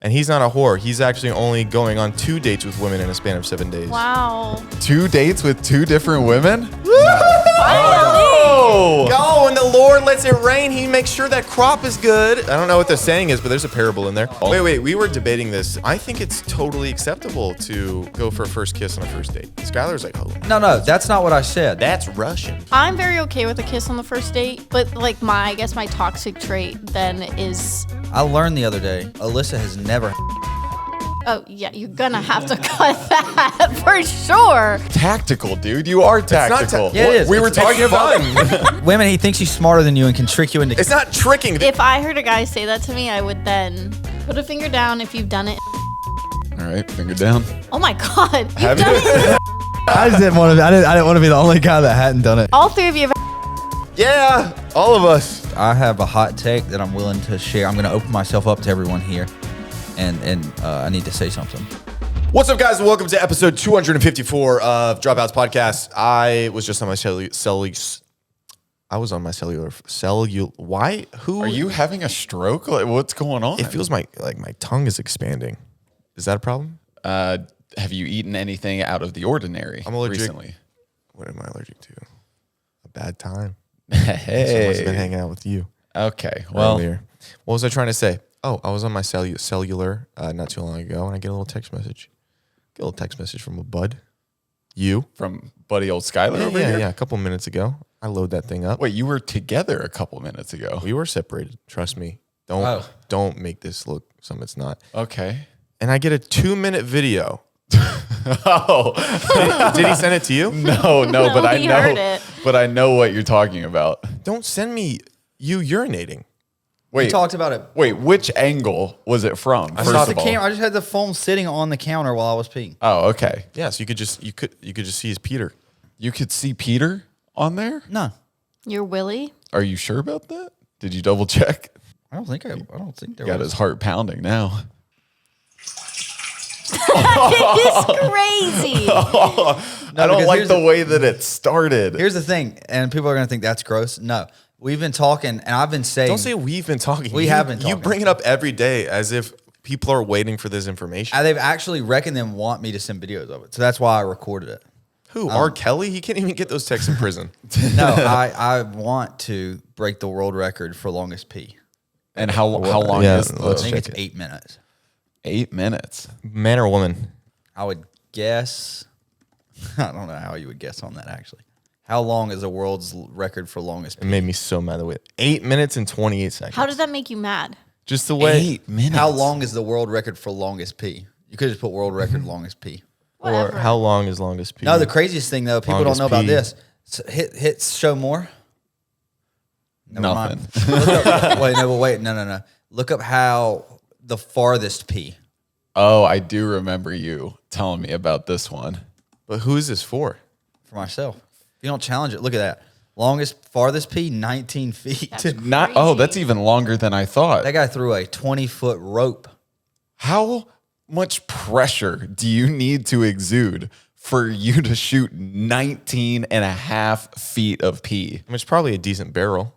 And he's not a whore. He's actually only going on 2 dates with women in a span of 7 days. Wow. 2 dates with 2 different women? Finally. Go, when the Lord lets it rain, he makes sure that crop is good. I don't know what the saying is, but there's a parable in there. Wait, we were debating this. I think it's totally acceptable to go for a first kiss on a first date. Skyler's like, oh. No, that's not what I said. That's Russian. I'm very okay with a kiss on the first date, but like I guess my toxic trait then is... I learned the other day, Alyssa has never... Oh, yeah, you're gonna have to cut that for sure. Tactical, dude. You are tactical. Yeah, it is. We were talking about Women, he thinks he's smarter than you and can trick you into... It's not tricking. If I heard a guy say that to me, I would then put a finger down if you've done it. All right, finger down. Oh my God, you've done it? I just didn't want to. I didn't want to be the only guy that hadn't done it. All three of you have... Yeah, all of us. I have a hot take that I'm willing to share. I'm going to open myself up to everyone here, and I need to say something. What's up, guys? Welcome to episode 254 of Dropouts podcast. I was just on my Why? Who? Are you having a stroke? Like, what's going on? It feels like my tongue is expanding. Is that a problem? Have you eaten anything out of the ordinary I'm allergic. recently? What am I allergic to? A bad time. Hey. Someone's been hanging out with you. Okay. Well, Earlier. What was I trying to say? Oh, I was on my cellular not too long ago, and I get a little text message. Get a little text message from a bud. You. from buddy old Skyler over here? Yeah, a couple minutes ago. I load that thing up. Wait, you were together a couple minutes ago. We were separated. Trust me. Don't make this look something it's not. Okay. And I get a 2-minute video. Oh. Did he send it to you? No, but I he know. heard it. But I know what you're talking about. Don't send me you urinating. We Wait, talked about it. wait, which angle was it from? I First saw the of all? camera. I just had the phone sitting on the counter while I was peeing. Oh, okay. Yeah, so you could just see his Peter. You could see Peter on there? No, You're Willie? Are you sure about that? Did you double check? I don't think there Got was. his heart pounding now. It's crazy. I don't like the way that it started. Here's the thing, and people are going to think that's gross. No, we've been talking, and I've been saying... Don't say we've been talking. We have been You talking. bring it up every day as if people are waiting for this information. They've actually reckoned them want me to send videos of it, so that's why I recorded it. Who? R. Kelly? He can't even get those texts in prison. No, I want to break the world record for longest pee. And how long Yeah, is let's I think check it's 8 minutes. 8 minutes? Man or woman? I would guess... I don't know how you would guess on that, actually. How long is the world's record for longest It pee? made me so mad. 8 minutes and 28 seconds. How did that make you mad? Just the way. 8 minutes. How long is the world record for longest pee? You could just put world record longest pee. Or Whatever. how long is longest pee? No, the craziest thing though, people Longest don't know about pee. this. So hit show more. Never Nothing. mind. Look up, wait, no. Look up how the farthest pee. Oh, I do remember you telling me about this one. But who is this for? For myself. If you don't challenge it, look at that. Farthest pee, 19 feet. That's That's even longer than I thought. That guy threw a 20-foot rope. How much pressure do you need to exude for you to shoot 19 and a half feet of pee? I mean, it's probably a decent barrel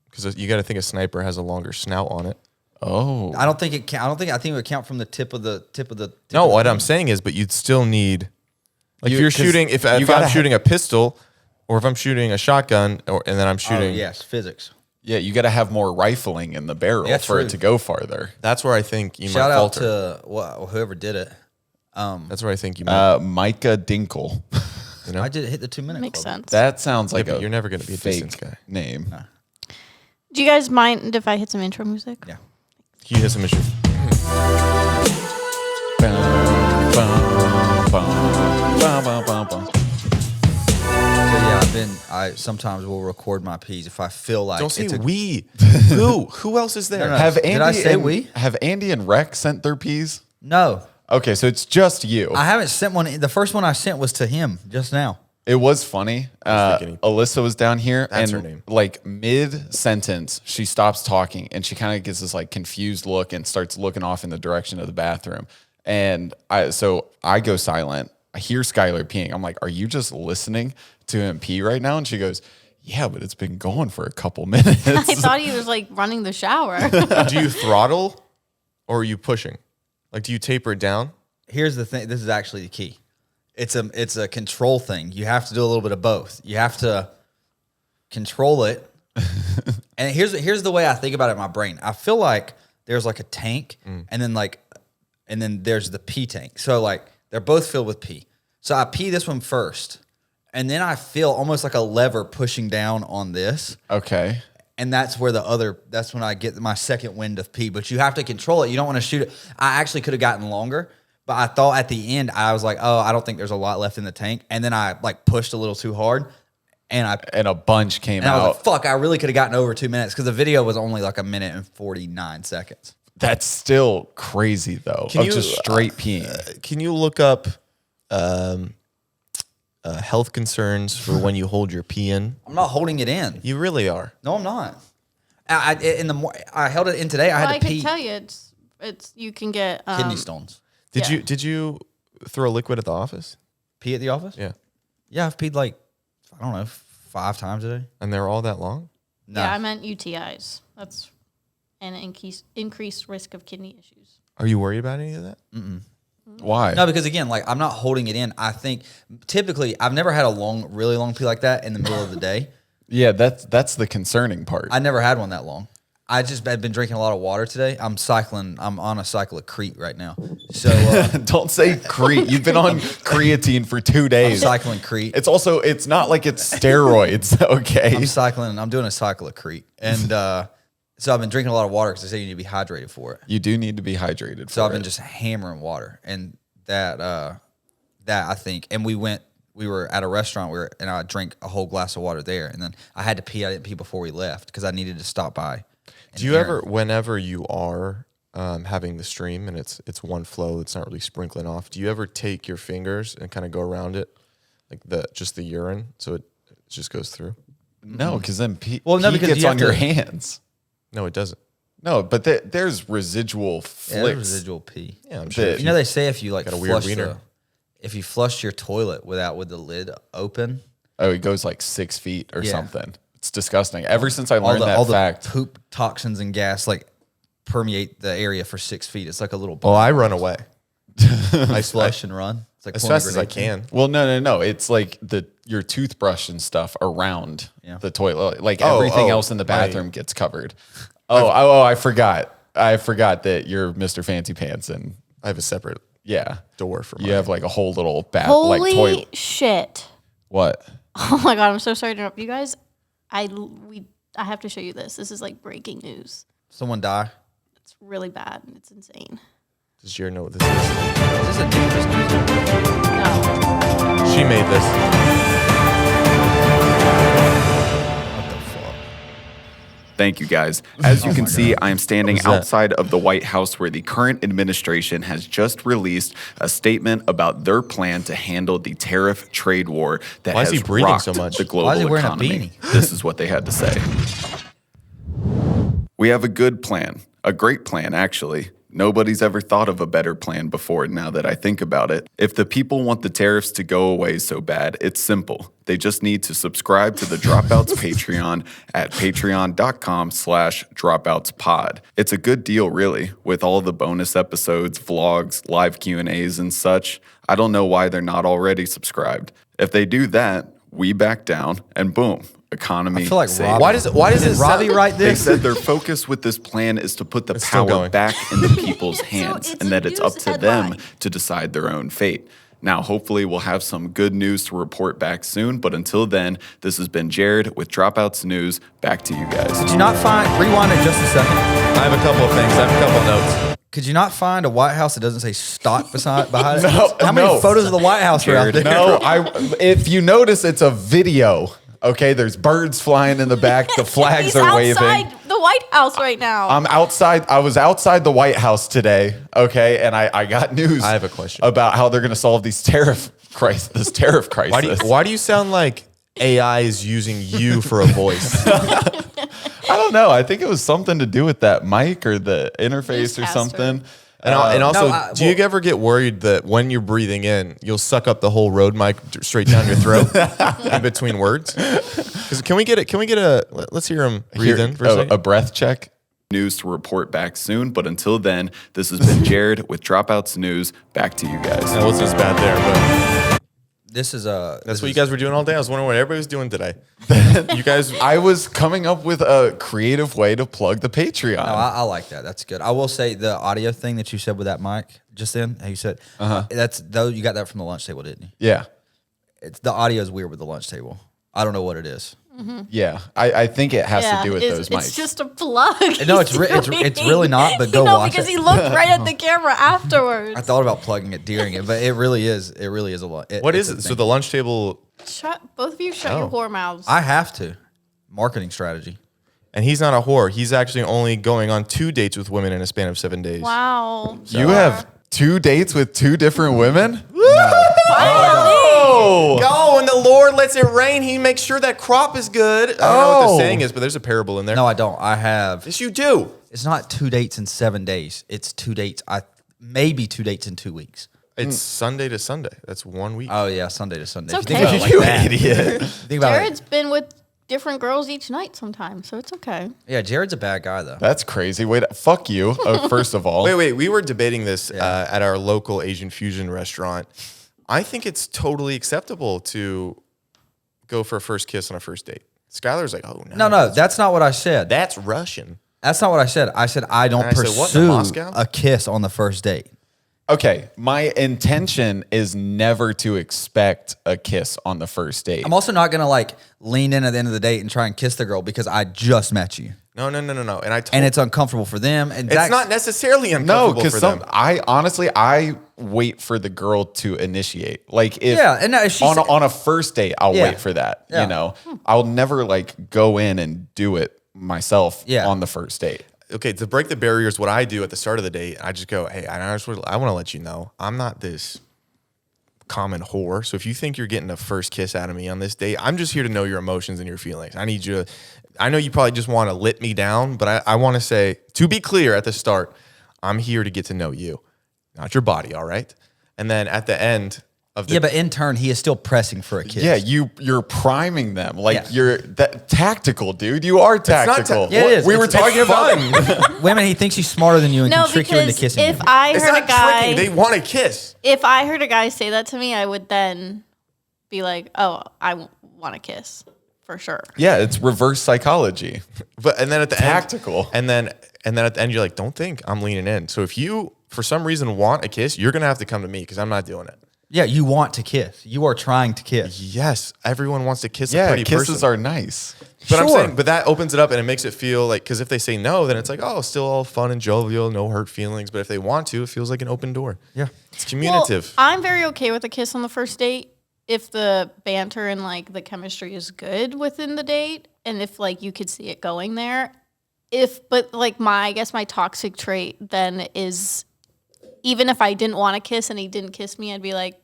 because you got to think a sniper has a longer snout on it. Oh, I think it would count from the tip of the No, what I'm saying is, but you'd still need, like, if you're 'cause shooting, if you I'm gotta shooting a pistol, or if I'm shooting a shotgun, and then I'm Oh, shooting. yes, physics. yeah, you got to have more rifling in the barrel Yeah, for true. it to go farther. That's where I think you Shout might out falter. to whoever did it. That's where I think you might. Micah Dinkle. You know? I did hit the 2 minute Makes club. sense. That sounds like Yeah, but you're never gonna be a fake distance guy. name. Do you guys mind if I hit some intro music? Yeah. He has some issue. So yeah, I sometimes will record my peas if I feel like Don't say it's a- we. Who else is there? No. Have Did Andy I say and, we? Have Andy and Rex sent their peas? No, Okay, so it's just you. I haven't sent one. The first one I sent was to him just now. It was funny. thinking- Alyssa was down here, That's and her name. like mid sentence, she stops talking, and she kind of gets this like confused look and starts looking off in the direction of the bathroom. And I go silent. I hear Skyler peeing. I'm like, "Are you just listening to him pee right now?" And she goes, "Yeah, but it's been going for a couple minutes." I thought he was like running the shower. Do you throttle, or are you pushing? Like, do you taper it down? Here's the thing. This is actually the key. It's a control thing. You have to do a little bit of both. You have to control it. And here's the way I think about it in my brain. I feel like there's like a tank and then there's the pee tank. So like they're both filled with pee. So I pee this one first. And then I feel almost like a lever pushing down on this. Okay. And that's when I get my second wind of pee. But you have to control it. You don't want to shoot it. I actually could have gotten longer. But I thought at the end, I was like, oh, I don't think there's a lot left in the tank. And then I like pushed a little too hard. And a bunch came I out. was like, fuck, I really could have gotten over 2 minutes because the video was only like 1 minute and 49 seconds. That's still crazy, though. Just straight peeing. Can you look up health concerns for when you hold your pee in? I'm not holding it in. You really are. No, I'm not. I held it in today. I had to pee. I can tell you, it's you can get Kidney stones. Did you throw a liquid at the office? Pee at the office? Yeah. Yeah, I've peed like, I don't know, 5 times a day. And they're all that long? No. Yeah, I meant UTIs. That's an increased risk of kidney issues. Are you worried about any of that? Why? No, because again, like I'm not holding it in. I think typically I've never had a really long pee like that in the middle of the day. Yeah, that's the concerning part. I never had one that long. I just have been drinking a lot of water today. I'm on a cycle of Crete right now. So Don't say Crete. You've been on creatine for 2 I'm days. cycling Crete. It's not like it's steroids, okay? I'm doing a cycle of Crete. And so I've been drinking a lot of water because they say you need to be hydrated for it. You do need to be hydrated So I've for been it. just hammering water. And that I think, and we were at a restaurant and I drank a whole glass of water there. And then I had to pee. I didn't pee before we left because I needed to stop by. Do you ever, whenever you are having the stream and it's one flow, it's not really sprinkling off, do you ever take your fingers and kind of go around it, like just the urine, so it just goes through? No, because then pee because gets you on have your to- hands. No, it doesn't. No, but there's residual Yeah, flicks. there's residual pee. Yeah, I'm sure. The- if You know, they say if you like Got a weird flush wiener. if you flush your toilet with the lid open, Oh, it goes like 6 feet or Yeah. something. It's disgusting. Ever since I all learned the that fact. poop toxins and gas like permeate the area for 6 feet. It's like a little Well, I run away. I flush and run. It's like as pulling a fast as I grenade. can. Well, no. It's like your toothbrush and stuff around Yeah. the toilet. Like Oh, everything oh, else in the bathroom gets covered. I forgot. I forgot that you're Mr. Fancy Pants and I have a separate yeah. door for You have like a whole little Holy like toilet. shit. What? Oh my God, I'm so sorry to interrupt you guys. I have to show you this. This is like breaking news. Someone die. It's really bad. It's insane. Does Jared know what this is? Is this a dangerous news? No. She made this. What the fuck? Thank you, guys. As you can see, I am standing What is that? outside of the White House where the current administration has just released a statement about their plan to handle the tariff trade war that Why is has he breathing rocked so much? the global Why is he wearing a economy. beanie? This is what they had to say. We have a good plan, a great plan, actually. Nobody's ever thought of a better plan before now that I think about it. If the people want the tariffs to go away so bad, it's simple. They just need to subscribe to the Dropouts Patreon at patreon.com/dropoutspod. It's a good deal, really, with all the bonus episodes, vlogs, live Q&As, and such. I don't know why they're not already subscribed. If they do that, we back down, and boom, economy I feel like saved. Robbie. Why does Did it Robbie sound- write They this? said their focus with this plan is to put the It's still power going. back in the people's hands it's and a that it's up news to them headline. to decide their own fate. Now, hopefully, we'll have some good news to report back soon. But until then, this has been Jared with Dropouts News. Back to you guys. Did you not rewind it just a second? I have a couple of things. I have a couple of notes. Could you not find a White House that doesn't say stock behind it? No, How many no. photos of the White House are out there? No, if you notice, it's a video. Okay, there's birds flying in the back. The flags He's are waving. outside the White House right now. I'm outside. I was outside the White House today. Okay, and I got news. I have a question. about how they're going to solve these this tariff crisis. Why do you sound like AI is using you for a voice? I don't know. I think it was something to do with that mic or the interface or Newscaster. something. And also, no, do you ever get worried that when you're breathing in, you'll suck up the whole road mic straight down your throat in between words? 'Cause can we get a? Let's hear him breathe in for a second. A breath check. news to report back soon. But until then, this has been Jared with Dropouts News. Back to you guys. That wasn't as bad there, but This is that's what you guys were doing all day. I was wondering what everybody was doing today. You guys, I was coming up with a creative way to plug the Patreon. No, I like that. That's good. I will say the audio thing that you said with that mic just then, how you said, that's though you got that from the lunch table, didn't you? Yeah. It's the audio is weird with the lunch table. I don't know what it is. Yeah. I think it has to do with those mics. It's just a plug. No, it's really not. But go watch because it. he looked right at the camera afterwards. I thought about plugging it during it, but it really is. It really is a lot. what it's is a it? So thing. the lunch table, Both of you shut your whore mouths. I have to. Marketing strategy. and he's not a whore. He's actually only going on 2 dates with women in a span of 7 days. Wow. You have 2 dates with 2 different women? Go, when the Lord lets it rain, he makes sure that crop is good. I don't know what the saying is, but there's a parable in there. No, I don't. I have. Yes, you do. It's not 2 dates in 7 days. It's 2 dates. Maybe 2 dates in 2 weeks. It's Sunday to Sunday. That's 1 week. Oh yeah, Sunday to Sunday. It's If you think about it okay. like that. Idiot. Think about Jared's it. been with different girls each night sometimes, so it's okay. Yeah, Jared's a bad guy though. That's crazy. Wait, fuck you, first of all. Wait. We were debating this at our local Asian fusion restaurant. I think it's totally acceptable to go for a first kiss on a first date. Skyler's like, oh, no. No, that's not what I said. That's Russian. That's not what I said. I said I don't And I said, what, in pursue Moscow? a kiss on the first date. Okay, my intention is never to expect a kiss on the first date. I'm also not gonna like lean in at the end of the date and try and kiss the girl because I just met you No. and it's uncomfortable for them. And it's not necessarily uncomfortable No, because for them. I wait for the girl to initiate. Like if and if she's, on a first date, I'll Yeah. wait for that. Yeah. You know, I'll never like go in and do it myself Yeah. on the first date. Okay, to break the barriers, what I do at the start of the date, I just go, hey, I want to let you know, I'm not this common whore. So if you think you're getting a first kiss out of me on this date, I'm just here to know your emotions and your feelings. I need you to, I know you probably just want to lit me down, but I want to say, to be clear at the start, I'm here to get to know you, not your body, all right? And then at the end of the but in turn, he is still pressing for a kiss. Yeah, you're priming them. Like Yeah. you're that tactical, dude. You are not tactical. Yeah, it is. We were It's talking about fun. Women, he thinks he's smarter than you and No, can trick you into because kissing if you. I It's heard not a guy, tricking. They want a kiss. if I heard a guy say that to me, I would then be like, oh, I want a kiss for sure. Yeah, it's reverse psychology. And then at the Tactical. end, and then at the end, you're like, don't think I'm leaning in. So if you, for some reason, want a kiss, you're gonna have to come to me because I'm not doing it. Yeah, you want to kiss. You are trying to kiss. Yes, everyone wants to kiss a Yeah, pretty kisses person. are nice. But I'm Sure. saying, but that opens it up and it makes it feel like, because if they say no, then it's like, oh, still all fun and jovial, no hurt feelings. But if they want to, it feels like an open door. Yeah. It's communicative. Well, I'm very okay with a kiss on the first date if the banter and like the chemistry is good within the date, and if like you could see it going there. But like I guess my toxic trait then is, even if I didn't want to kiss and he didn't kiss me, I'd be like,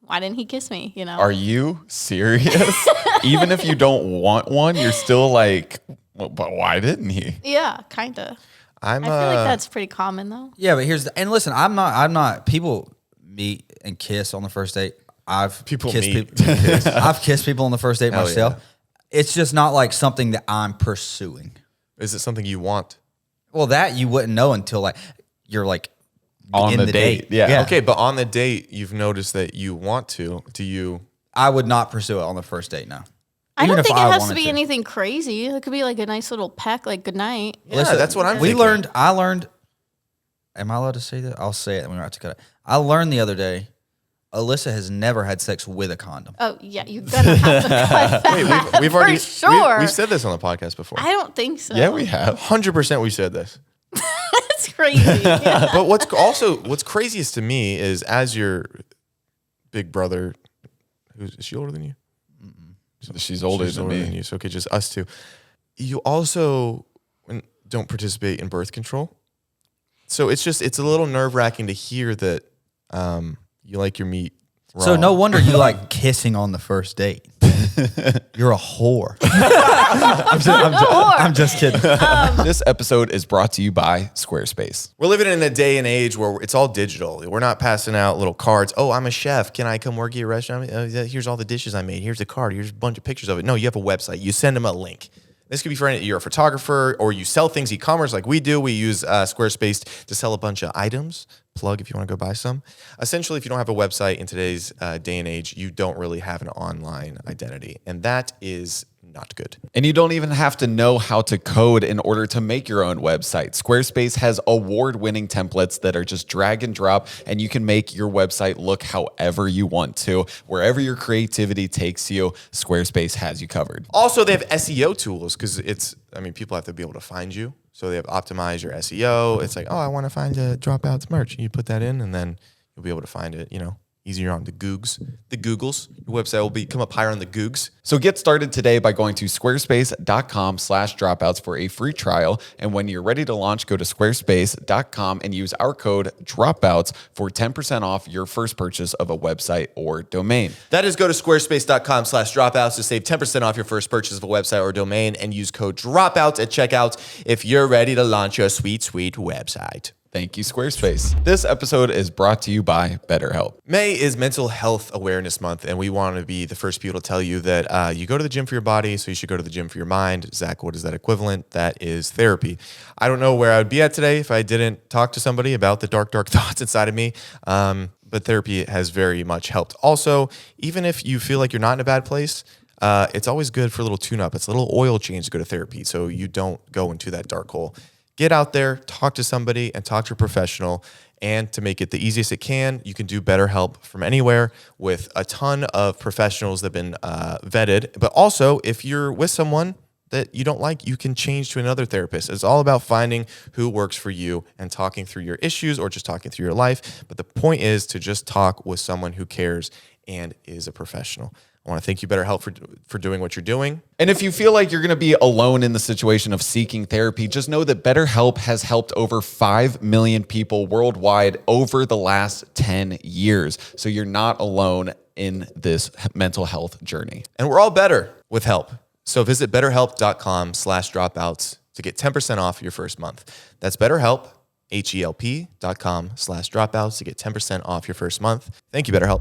why didn't he kiss me? You know? Are you serious? Even if you don't want one, you're still like, well, but why didn't he? Yeah, kind of. I I feel like that's pretty common though. Yeah, but and listen, I'm not, people meet and kiss on the first date. I've People kissed meet people. I've kissed people on the first date Hell myself. yeah. It's just not like something that I'm pursuing. Is it something you want? Well, that you wouldn't know until like you're like On in the date, yeah. Okay, but on the date, you've noticed that you want to. Do you? I would not pursue it on the first date. No. I Even don't if think it I has to wanted be anything crazy. It could be like a nice little peck, like good night. Yeah, that's what I'm We thinking. I learned. Am I allowed to say that? I'll say it when we're out to cut it. I learned the other day. Alyssa has never had sex with a condom. Oh yeah, you gotta have to cut that. We've for already sure. we've said this on the podcast before. I don't think so. Yeah, we have. 100% we said this. That's crazy. Yeah. But what's craziest to me is, as your big brother, is she older than you? She's older She's than older me. than you. So okay, just us two. You also don't participate in birth control. So it's a little nerve-wracking to hear that you like your meat raw. So no wonder you like kissing on the first date. You're a whore. I'm just kidding. This episode is brought to you by Squarespace. We're living in a day and age where it's all digital. We're not passing out little cards. Oh, I'm a chef. Can I come work at your restaurant? Here's all the dishes I made. Here's a card. Here's a bunch of pictures of it. No, you have a website. You send them a link. This could be for any, you're a photographer or you sell things e-commerce like we do. We use Squarespace to sell a bunch of items. Plug if you want to go buy some. Essentially, if you don't have a website in today's day and age, you don't really have an online identity. And that is not good. And you don't even have to know how to code in order to make your own website. Squarespace has award-winning templates that are just drag and drop, and you can make your website look however you want to. Wherever your creativity takes you, Squarespace has you covered. Also, they have SEO tools because people have to be able to find you. So they have optimized your SEO. It's like, oh, I want to find the Dropouts merch. You put that in and then you'll be able to find it, easier on the Googles. Your website will come up higher on the Googs. So get started today by going to squarespace.com/dropouts for a free trial. And when you're ready to launch, go to squarespace.com and use our code Dropouts for 10% off your first purchase of a website or domain. That is, go to squarespace.com/dropouts to save 10% off your first purchase of a website or domain and use code Dropouts at checkout if you're ready to launch your sweet, sweet website. Thank you, Squarespace. This episode is brought to you by BetterHelp. May is Mental Health Awareness Month, and we want to be the first people to tell you that you go to the gym for your body, so you should go to the gym for your mind. Zach, what is that equivalent? That is therapy. I don't know where I would be at today if I didn't talk to somebody about the dark, dark thoughts inside of me, but therapy has very much helped. Also, even if you feel like you're not in a bad place, it's always good for a little tune-up. It's a little oil change to go to therapy, so you don't go into that dark hole. Get out there, talk to somebody, and talk to a professional. And to make it the easiest it can, you can do BetterHelp from anywhere with a ton of professionals that have been vetted. But also, if you're with someone that you don't like, you can change to another therapist. It's all about finding who works for you and talking through your issues or just talking through your life. But the point is to just talk with someone who cares and is a professional. I want to thank you, BetterHelp, for doing what you're doing. And if you feel like you're going to be alone in the situation of seeking therapy, just know that BetterHelp has helped over 5 million people worldwide over the last 10 years. So you're not alone in this mental health journey. And we're all better with help. So visit betterhelp.com/dropouts to get 10% off your first month. That's BetterHelp, HELP.com/dropouts to get 10% off your first month. Thank you, BetterHelp.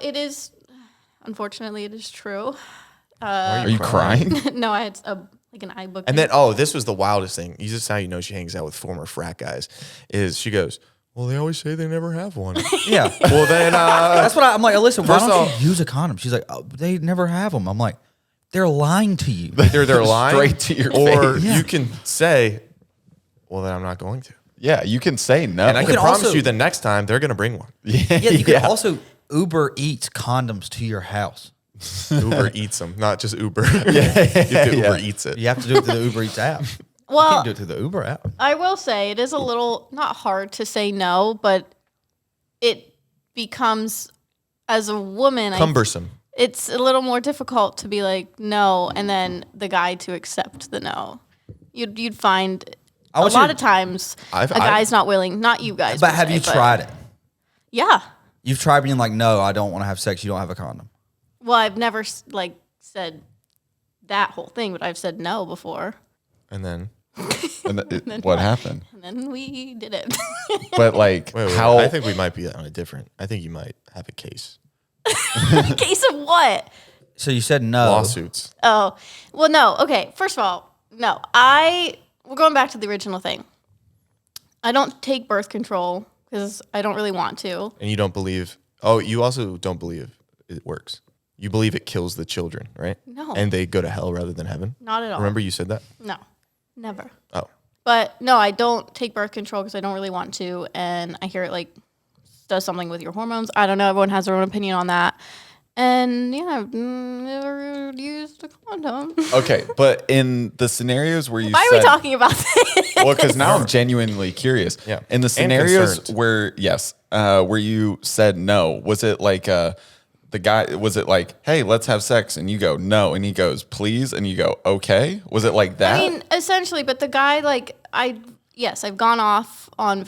It is, unfortunately, it is true. Are you crying? No, I had an iBook. And then, this was the wildest thing. This is how you know she hangs out with former frat guys, is she goes, well, they always say they never have one. Yeah. Well, then... That's what I'm like, listen, why First don't off- you use a condom? She's like, oh, they never have them. I'm like, they're lying to you. Either they're lying, Straight to your or face. you can say, well, then I'm not going to. Yeah, you can say no. And I can can promise also- you the next time they're going to bring one. Yeah, you can also Uber Eats condoms to your house. Uber eats them, not just Uber. Uber eats it. You have to do it through the Uber Eats app. You Well, can't do it through the Uber app. I will say it is a little not hard to say no, but it becomes, as a woman, Cumbersome. it's a little more difficult to be like no, and then the guy to accept the no. You'd find a want lot you to- of times a guy's not willing. Not you guys, But per have se, you tried it? Yeah. You've tried being like, no, I don't want to have sex. You don't have a condom. Well, I've never said that whole thing, but I've said no before, And then... what happened? and then we did it. But like, Wait, how? I think we might be on a different... I think you might have a case. Case of what? So you said no. Lawsuits. Oh, well, no. Okay, first of all, no. We're going back to the original thing. I don't take birth control because I don't really want to. And you don't believe... Oh, you also don't believe it works. You believe it kills the children, right? No. And they go to hell rather than heaven? Not at all. Remember you said that? No, never. Oh. But no, I don't take birth control because I don't really want to. And I hear it does something with your hormones. I don't know. Everyone has their own opinion on that. And yeah, I've never used a condom. Okay, but in the scenarios where you Why are we talking about this? Well, because now I'm genuinely curious. Yeah. In the And scenarios concerned. where you said no, was it like the guy? Was it like, hey, let's have sex, and you go no, and he goes please, and you go okay? Was it like that? I mean, essentially, but the guy, I've gone off on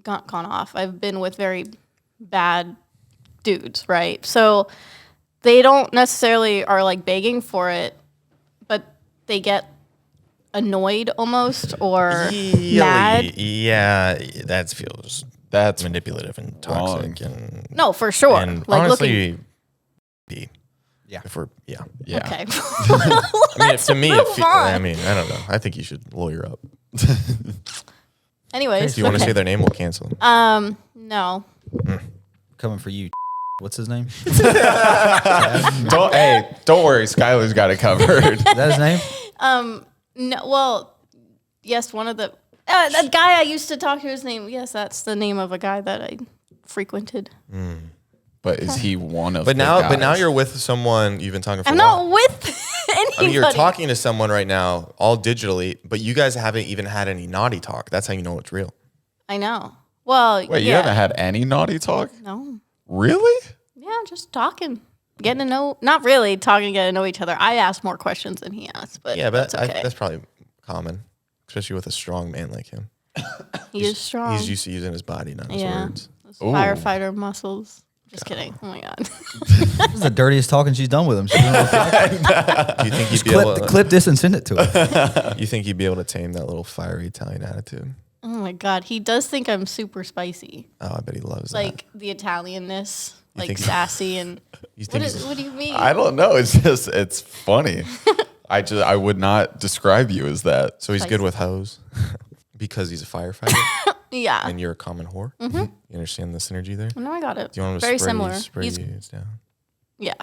gone off. I've been with very bad dudes, right? So they don't necessarily are begging for it, but they get annoyed almost or mad. Yeah, that feels That's manipulative and toxic. And No, for sure. And Like honestly, looking, Yeah. If we're Yeah. Okay. I mean, to me, move on. I mean, I don't know. I think you should lawyer up. Anyways. If you want to say their name, we'll cancel them. No. Coming for you. What's his name? Is Don't worry. Skyler's got it covered. that his name? No. Well, yes, one of the that guy I used to talk to, his name. Yes, that's the name of a guy that I frequented. But is he one of But the now, guys? you're with someone you've been talking for I'm a while. not with anybody. I mean, you're talking to someone right now, all digitally, but you guys haven't even had any naughty talk. That's how you know it's real. I know. Well, Wait, you haven't had any naughty talk? No. Really? Yeah, just talking. Getting to know, not really talking to get to know each other. I ask more questions than he asks, but Yeah, but that's okay. that's probably common, especially with a strong man like him. He is strong. He's used to using his body, not his words. Those firefighter muscles. Just kidding. Oh my God. This is the dirtiest talking she's done with him. She's Do you think he'd be able to, clip this and send it to her. you think he'd be able to tame that little fiery Italian attitude? Oh my God. He does think I'm super spicy. Oh, I bet he loves Like the Italianness, like think- sassy and You think he's- what do you mean? I don't know. It's just, it's funny. I would not describe you as that. that. So he's good with hoes because he's a firefighter Yeah. and you're a common whore? Mm-hmm. You understand the synergy there? No, I got it. Do you want him to Very spray, similar. spray He's, you down? yeah.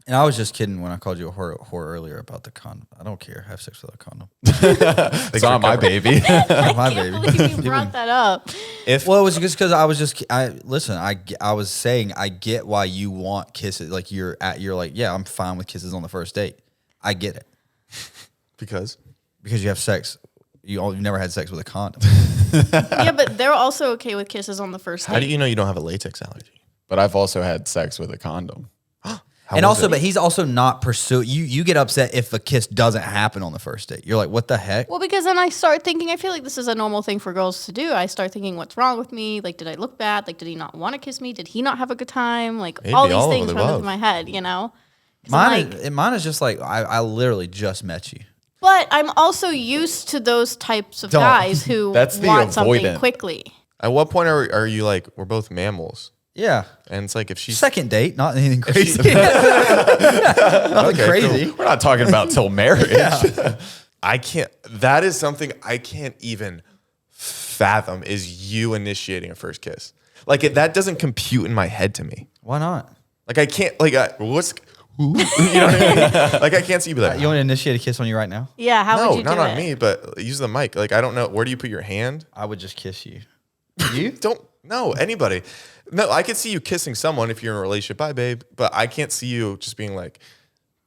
And I was just kidding when I called you a whore earlier about the condom. I don't care. Have sex without a condom. It's not my baby. My I can't baby. believe you brought that up. Well, it was just because I was just I was saying I get why you want kisses. Like you're like, yeah, I'm fine with kisses on the first date. I get it Because? because you have sex. You've never had sex with a condom. Yeah, but they're also okay with kisses on the first date. How do you know you don't have a latex allergy? But I've also had sex with a condom. How And was also, it? but he's also not pursuing you. You get upset if a kiss doesn't happen on the first date. You're like, what the heck? Well, because then I start thinking, I feel like this is a normal thing for girls to do. I start thinking, what's wrong with me? Like, did I look bad? Like, did he not want to kiss me? Did he not have a good time? Like, Maybe all these all of things the run above. through my head, you know? 'Cause I'm like, Mine is just like I literally just met you. but I'm also used to those types of Don't. guys who That's the want something avoidant. quickly. At what point are you like, we're both mammals? Yeah. And it's like if she's Second date, not anything crazy. Nothing Okay, crazy. We're not talking about till marriage. I can't, that is something I can't even fathom is you initiating a first kiss. Like that doesn't compute in my head to me. Why not? Like I can't, like what's, you know what I mean? Like I can't see you be like, You want to initiate a kiss on you right now? Yeah, how no, would you do not on it? me, but use the mic. Like I don't know, where do you put your hand? I would just kiss you. You don't know anybody. No, I could see you kissing someone if you're in a relationship. Bye, babe. But I can't see you just being like,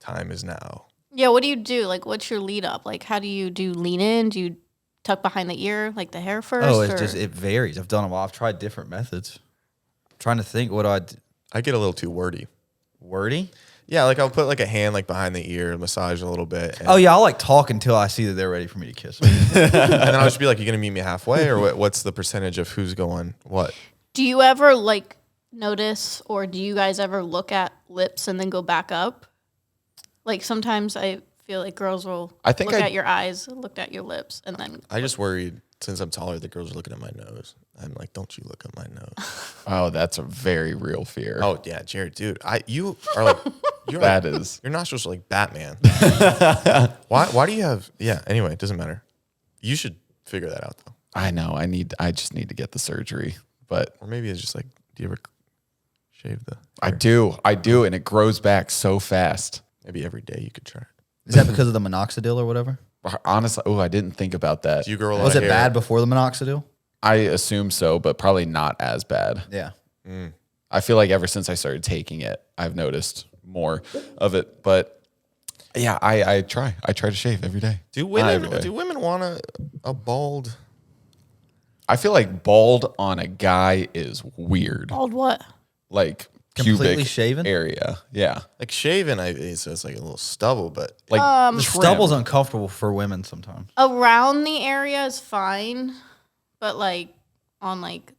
time is now. Yeah, what do you do? Like, what's your lead up? Like, how do you lean in? Do you tuck behind the ear, like the hair first? Oh, it's or- just it varies. I've done them all. I've tried different methods. I'm trying to think what I get a little too wordy. wordy. Yeah, like I'll put like a hand like behind the ear, massage a little bit. And, Oh yeah, I'll like talk until I see that they're ready for me to kiss them. and then I'll just be like, you gonna meet me halfway, or what's the percentage of who's going what? Do you ever like notice, or do you guys ever look at lips and then go back up? Like sometimes I feel like girls will I think look I- at your eyes, look at your lips, and then I just worried since I'm taller, the girls are looking at my nose. I'm like, don't you look at my nose? Oh, that's a very real fear. Oh yeah, Jared, dude, you are like, you're That like, is. your nostrils are like Batman. Why do you have? Yeah. Anyway, it doesn't matter. You should figure that out though, I know. I just need to get the surgery. But or maybe it's just like, do you ever shave the? I do, and it grows back so fast. Maybe every day you could try it. Is that because of the minoxidil or whatever? Honestly, I didn't think about that. Do you grow a lot Was of it hair? bad before the minoxidil? I assume so, but probably not as bad. Yeah. I feel like ever since I started taking it, I've noticed more of it. But yeah, I try to shave every day. Do Not every women day. do women want a bald? I feel like bald on a guy is weird. bald what? Like Completely pubic shaven? area. Yeah. Like shaven, so it's like a little stubble, but Like The stubble's uncomfortable for women sometimes. Around the area is fine, but like on like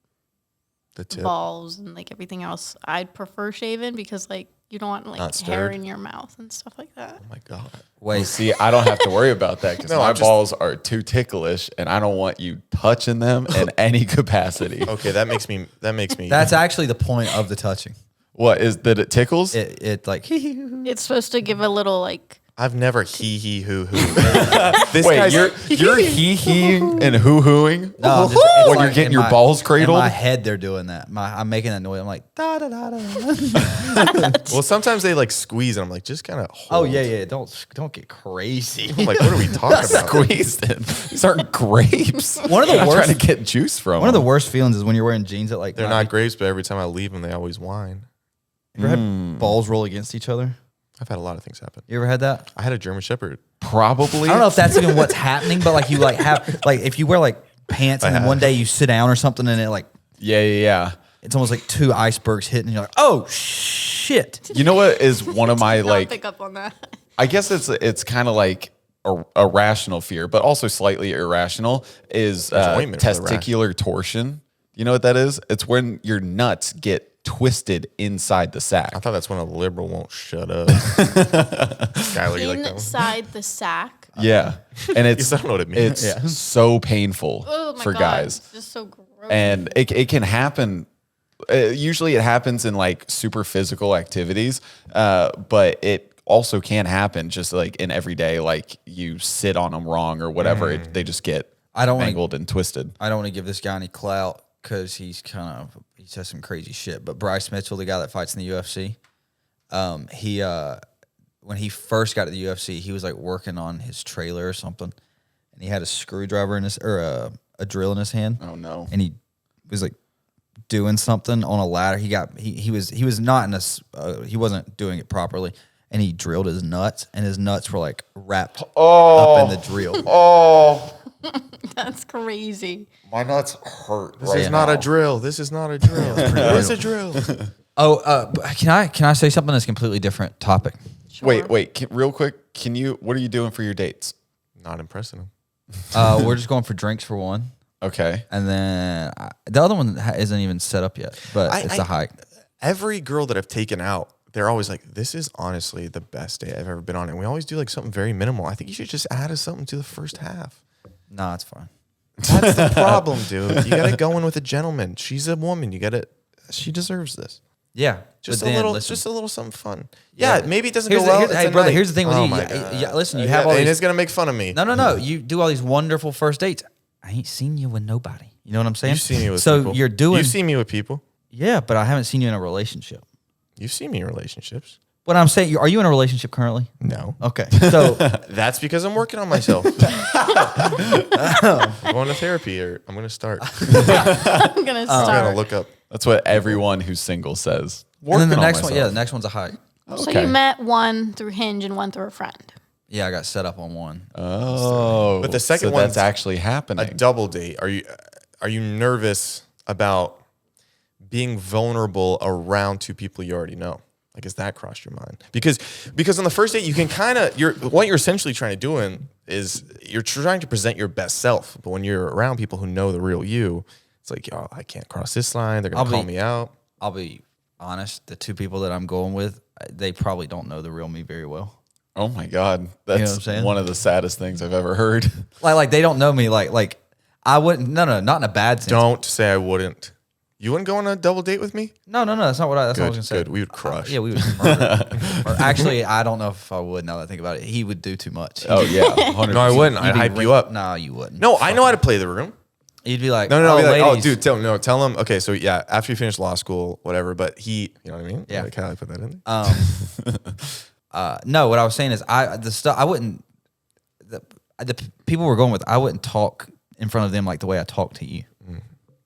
the tip. balls and like everything else, I'd prefer shaven because like you don't want like Not hair stirred. in your mouth and stuff like that. Oh my god. Wait, See, I don't have to worry about that because No, my I'm just- balls are too ticklish, and I don't want you touching them in any capacity. Okay, that makes me. that's actually the point of the touching. What is that? It tickles. It like It's supposed to give a little like. I've never hee hoo hoo. This Wait, guy's you're hee-heeing and hoo-hooing no, when it's you're like getting in your my- balls In cradled? my head, they're doing that. I'm making that noise. I'm like da da da da. Well, sometimes they like squeeze, and I'm like, just kind of. Oh yeah. Don't get crazy. I'm like, what are we talking about? Squeezed it. These aren't grapes. One of the I'm worst- trying to get juice from. One of the them. worst feelings is when you're wearing jeans that like They're not grapes, but every time I leave them, they always whine. You ever had balls roll against each other? I've had a lot of things happen. You ever had that? I had a German Shepherd. Probably. I don't know if that's even what's happening, but like you like have like if you wear like pants and then one day you sit down or something and it like Yeah. it's almost like two icebergs hitting and you're like, oh shit. You know what is one of my I'll like? pick up on that. I guess it's kind of like a rational fear, but also slightly irrational. Is ointment for the rash. testicular torsion? You know what that is? It's when your nuts get twisted inside the sack. I thought that's when a liberal won't shut up. Skyler, you like that one? Inside the sack. Yeah, and it's I don't know what it means. it's so painful Oh my for God, guys. it's just so gross. And it can happen. Usually, it happens in like super physical activities, but it also can happen just like in everyday, like you sit on them wrong or whatever. They just get I don't wanna- mangled and twisted. I don't want to give this guy any clout because he says some crazy shit. But Bryce Mitchell, the guy that fights in the UFC, he when he first got to the UFC, he was like working on his trailer or something, and he had a screwdriver in his or a drill in his hand. Oh no! And he was like doing something on a ladder. He was not in a he wasn't doing it properly, and he drilled his nuts, and his nuts were like wrapped up in the drill. Oh, That's crazy. my nuts hurt. This is not a drill. This is not a drill. What is a drill? Oh, can I say something that's completely different topic? Sure. Wait, real quick. What are you doing for your dates? Not impressing him. We're just going for drinks for one. Okay. And then the other one isn't even set up yet, but it's a hike. Every girl that I've taken out, they're always like, this is honestly the best day I've ever been on. And we always do like something very minimal. I think you should just add something to the first half. Nah, it's fine. That's the problem, dude. You got to go in with a gentleman. She's a woman. She deserves this. Yeah, Just but a then, little, listen, just a little something fun. Yeah, maybe it doesn't Here's go the- well. here's- It's hey, a brother, night. here's the thing with Oh you. my Yeah, God. listen, you have all and these. it's gonna make fun of me. No. You do all these wonderful first dates. I ain't seen you with nobody. You know what I'm saying? You've seen me with so people. you're doing. You see me with people. Yeah, but I haven't seen you in a relationship. You've seen me in relationships. What I'm saying, are you in a relationship currently? No. Okay, so That's because I'm working on myself. I'm going to therapy, or I'm gonna start. I'm gonna I'm start. gonna look up. That's what everyone who's single says. and then the Working on next one, myself. the next one's a hike. So Okay. you met one through Hinge and one through a friend. Yeah, I got set up on one. Oh, But the second so one's that's actually happening. A double date. Are you nervous about being vulnerable around two people you already know? Like, has that crossed your mind? Because on the first date, you can kind of what you're essentially trying to do is you're trying to present your best self. But when you're around people who know the real you, it's like, oh, I can't cross this line. They're gonna call me out. I'll be honest. The two people that I'm going with, they probably don't know the real me very well. Oh my God, what I'm that's saying? one of the saddest things I've ever heard. Like they don't know me. Like I wouldn't. No, not in a bad sense. Don't say I wouldn't. You wouldn't go on a double date with me? No. That's not what I was gonna say. Good. We would crush. Yeah, we would murder. Or actually, I don't know if I would. Now that I think about it, he would do too much. Oh yeah, 100%. No, I wouldn't. I'd You'd be hype ring- you up. No, you wouldn't. No, I know how to play the room. You'd be like, No, oh, be like, ladies. dude, tell him. Okay, so yeah, after you finish law school, whatever. But you know what I mean? Yeah. Like, how do I put that in there? No, what I was saying is, I wouldn't. The people we're going with, I wouldn't talk in front of them like the way I talk to you.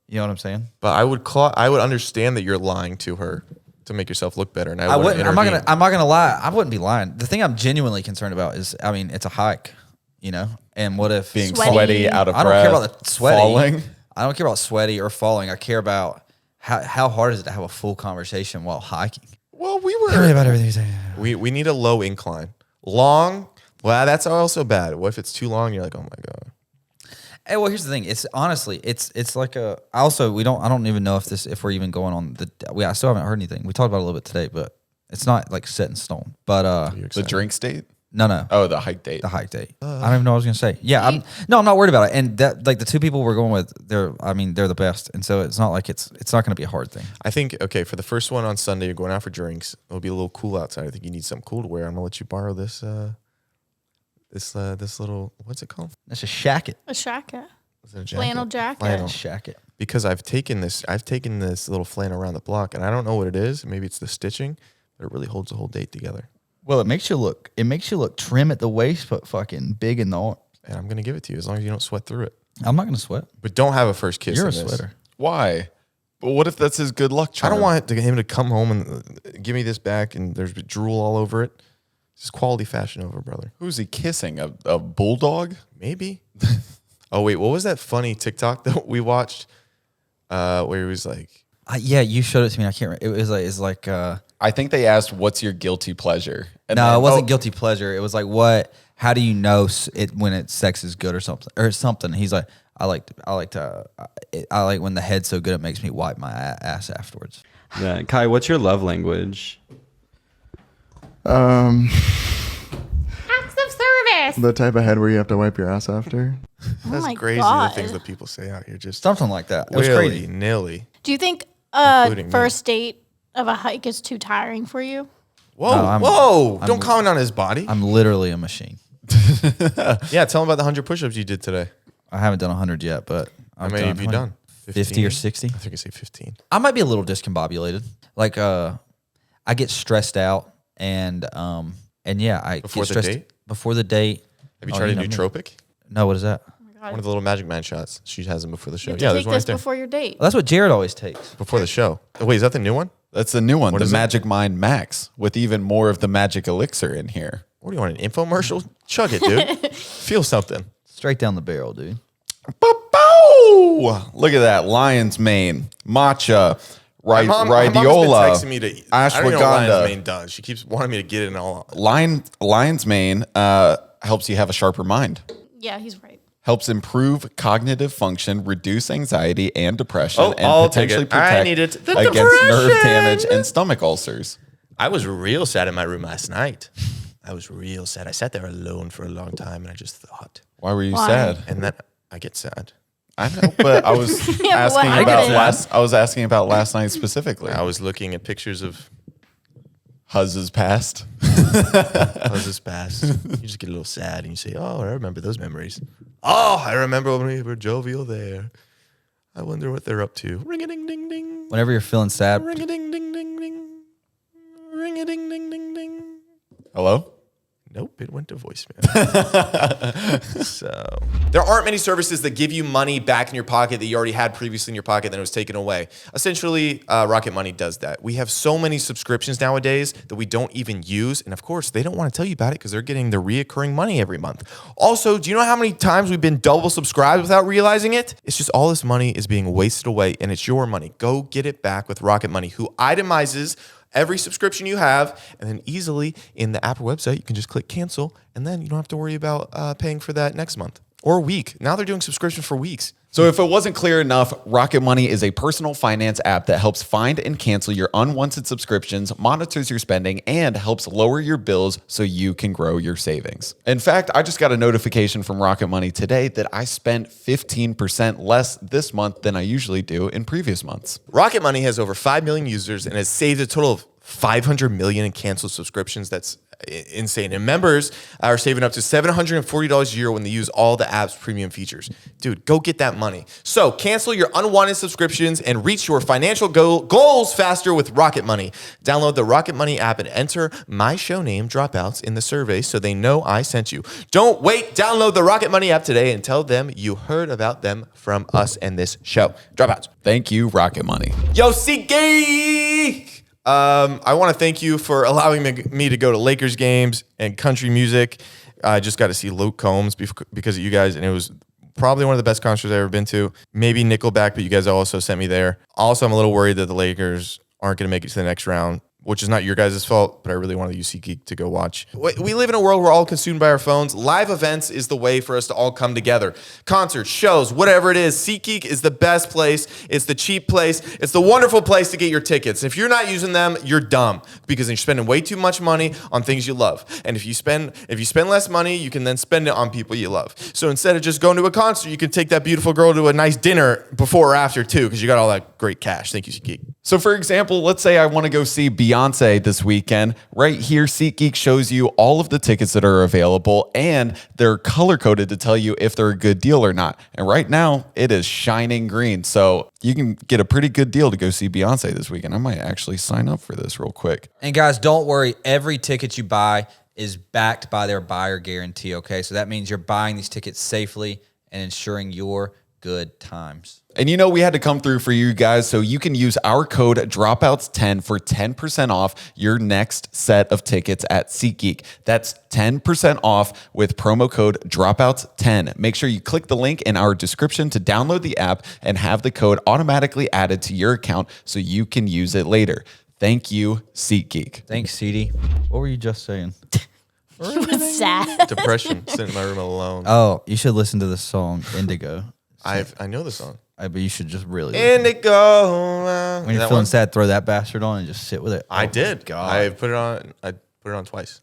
You know what I'm saying? But I would understand that you're lying to her to make yourself look better, and I wouldn't. I'm not intervene. gonna lie. I wouldn't be lying. The thing I'm genuinely concerned about is, I mean, it's a hike, you know. And what if being Sweaty. sweaty, out of I breath, don't care about the sweaty. falling. I don't care about sweaty or falling. I care about how hard is it to have a full conversation while hiking. Well, we Tell me were. about everything. We need a low incline. Long. Well, that's also bad. What if it's too long? You're like, oh my god. Hey, well, here's the thing. It's honestly, it's like a. Also, I don't even know if we're even going on I still haven't heard anything. We talked about it a little bit today, but it's not like set in stone. But The drink state. No. Oh, the hike date. The hike date. I don't even know what I was gonna say. Yeah, I'm not worried about it. And that like the two people we're going with, they're the best. And so it's not like it's not gonna be a hard thing. I think, okay, for the first one on Sunday, you're going out for drinks. It'll be a little cool outside. I think you need something cool to wear. I'm gonna let you borrow this this little, what's it called? That's a shacket. A jacket. Is it a jacket? Flannel jacket. Flannel. Shacket. Because I've taken this little flannel around the block, and I don't know what it is. Maybe it's the stitching, but it really holds the whole date together. Well, it makes you look trim at the waist, but fucking big in the arms. And I'm gonna give it to you as long as you don't sweat through it. I'm not gonna sweat. But don't have a first kiss. You're in a this. sweater. Why? But what if that's his good luck I charm? don't want him to come home and give me this back and there's drool all over it. This is quality fashion over, brother. Who's he kissing? A bulldog? Maybe. Oh wait, what was that funny TikTok that we watched? Where he was like, Yeah, you showed it to me. I can't remember. It's like I think they asked, "What's your guilty pleasure?" And no, then- it wasn't guilty pleasure. It was like what? How do you know it when it's sex is good or something? He's like, I like when the head's so good it makes me wipe my ass afterwards. Yeah. Kai, what's your love language? Acts of service. The type of head where you have to wipe your ass after. that's my crazy God. the things that people say out here. Just Something like that. It was crazy. willy-nilly. Do you think Including me. first date of a hike is too tiring for you? Whoa, No, whoa! I'm- Don't comment on his body. I'm literally a machine. Yeah, tell him about the 100 push-ups you did today. I haven't done 100 yet, but How many have you done? 50 or 60. I think I say 15. I might be a little discombobulated. Like I get stressed out and yeah, I Before get the stressed date? before the date. Have you Oh, tried a know me. nootropic? No, what is that? One of the little Magic Man shots. She has them before the show. You have Yeah, to there's take one this right there. before your date. Well, that's what Jared always takes. Before the show. Oh, wait, is that the new one? That's the new one, What the is it? Magic Mind Max, with even more of the magic elixir in here. What do you want, an infomercial? Chug it, dude. Feel something. Straight down the barrel, dude. Bow! Look at that. Lion's mane, matcha, My mom's been radiola, texting me to. I don't even know what Lion's ashwagandha. Mane does. She keeps wanting me to get it and all. Lion's mane helps you have a sharper mind. Yeah, he's right. Helps improve cognitive function, reduce anxiety and depression, Oh, and I'll take potentially it. I protect need it. The against nerve depression! damage and stomach ulcers. I was real sad in my room last night. I was real sad. I sat there alone for a long time and I just thought. Why were you Why? sad? And then I get sad. I know, but I was Yeah, but asking what about happened? I was asking about last night specifically. I was looking at pictures of Huzz's past. Huzz's past. You just get a little sad and you say, oh, I remember those memories. Oh, I remember when we were jovial there. I wonder what they're up to. Ring-a-ding-ding-ding. Whenever you're feeling sad, Ring-a-ding-ding-ding-ding. Ring-a-ding-ding-ding-ding. Hello? Nope, it went to voicemail. So there aren't many services that give you money back in your pocket that you already had previously in your pocket, then it was taken away. Essentially, Rocket Money does that. We have so many subscriptions nowadays that we don't even use, and of course, they don't want to tell you about it because they're getting the reoccurring money every month. Also, do you know how many times we've been double subscribed without realizing it? It's just all this money is being wasted away, and it's your money. Go get it back with Rocket Money, who itemizes every subscription you have, and then easily in the app or website, you can just click cancel, and then you don't have to worry about paying for that next month or week. Now they're doing subscriptions for weeks. So if it wasn't clear enough, Rocket Money is a personal finance app that helps find and cancel your unwanted subscriptions, monitors your spending, and helps lower your bills so you can grow your savings. In fact, I just got a notification from Rocket Money today that I spent 15% less this month than I usually do in previous months. Rocket Money has over 5 million users and has saved a total of 500 million in canceled subscriptions. That's insane. And members are saving up to $740 a year when they use all the app's premium features. Dude, go get that money. So cancel your unwanted subscriptions and reach your financial goals faster with Rocket Money. Download the Rocket Money app and enter my show name, Dropouts, in the survey so they know I sent you. Don't wait. Download the Rocket Money app today and tell them you heard about them from us and this show. Dropouts. Thank you, Rocket Money. Yo, SeatGeek! I want to thank you for allowing me to go to Lakers games and country music. I just got to see Luke Combs because of you guys, and it was probably one of the best concerts I've ever been to. Maybe Nickelback, but you guys also sent me there. Also, I'm a little worried that the Lakers aren't going to make it to the next round, which is not your guys' fault, but I really wanted SeatGeek to go watch. We live in a world where we're all consumed by our phones. Live events is the way for us to all come together. Concerts, shows, whatever it is, SeatGeek is the best place. It's the cheap place. It's the wonderful place to get your tickets. If you're not using them, you're dumb because you're spending way too much money on things you love. And if you spend less money, you can then spend it on people you love. So instead of just going to a concert, you can take that beautiful girl to a nice dinner before or after too, because you got all that great cash. Thank you, SeatGeek. So for example, let's say I want to go see Beyonce this weekend. Right here, SeatGeek shows you all of the tickets that are available, and they're color-coded to tell you if they're a good deal or not. And right now, it is shining green. So you can get a pretty good deal to go see Beyonce this weekend. I might actually sign up for this real quick. And guys, don't worry. Every ticket you buy is backed by their buyer guarantee, okay? So that means you're buying these tickets safely and ensuring your good times. And you know, we had to come through for you guys, so you can use our code Dropouts10 for 10% off your next set of tickets at SeatGeek. That's 10% off with promo code Dropouts10. Make sure you click the link in our description to download the app and have the code automatically added to your account so you can use it later. Thank you, SeatGeek. Thanks, CD. What were you just saying? He was sad. Depression, sitting in my room alone. Oh, you should listen to the song Indigo. I know the song. But you should just really Indigo. when you're feeling sad, throw that bastard on and just sit with it. I did. God. I put it on twice.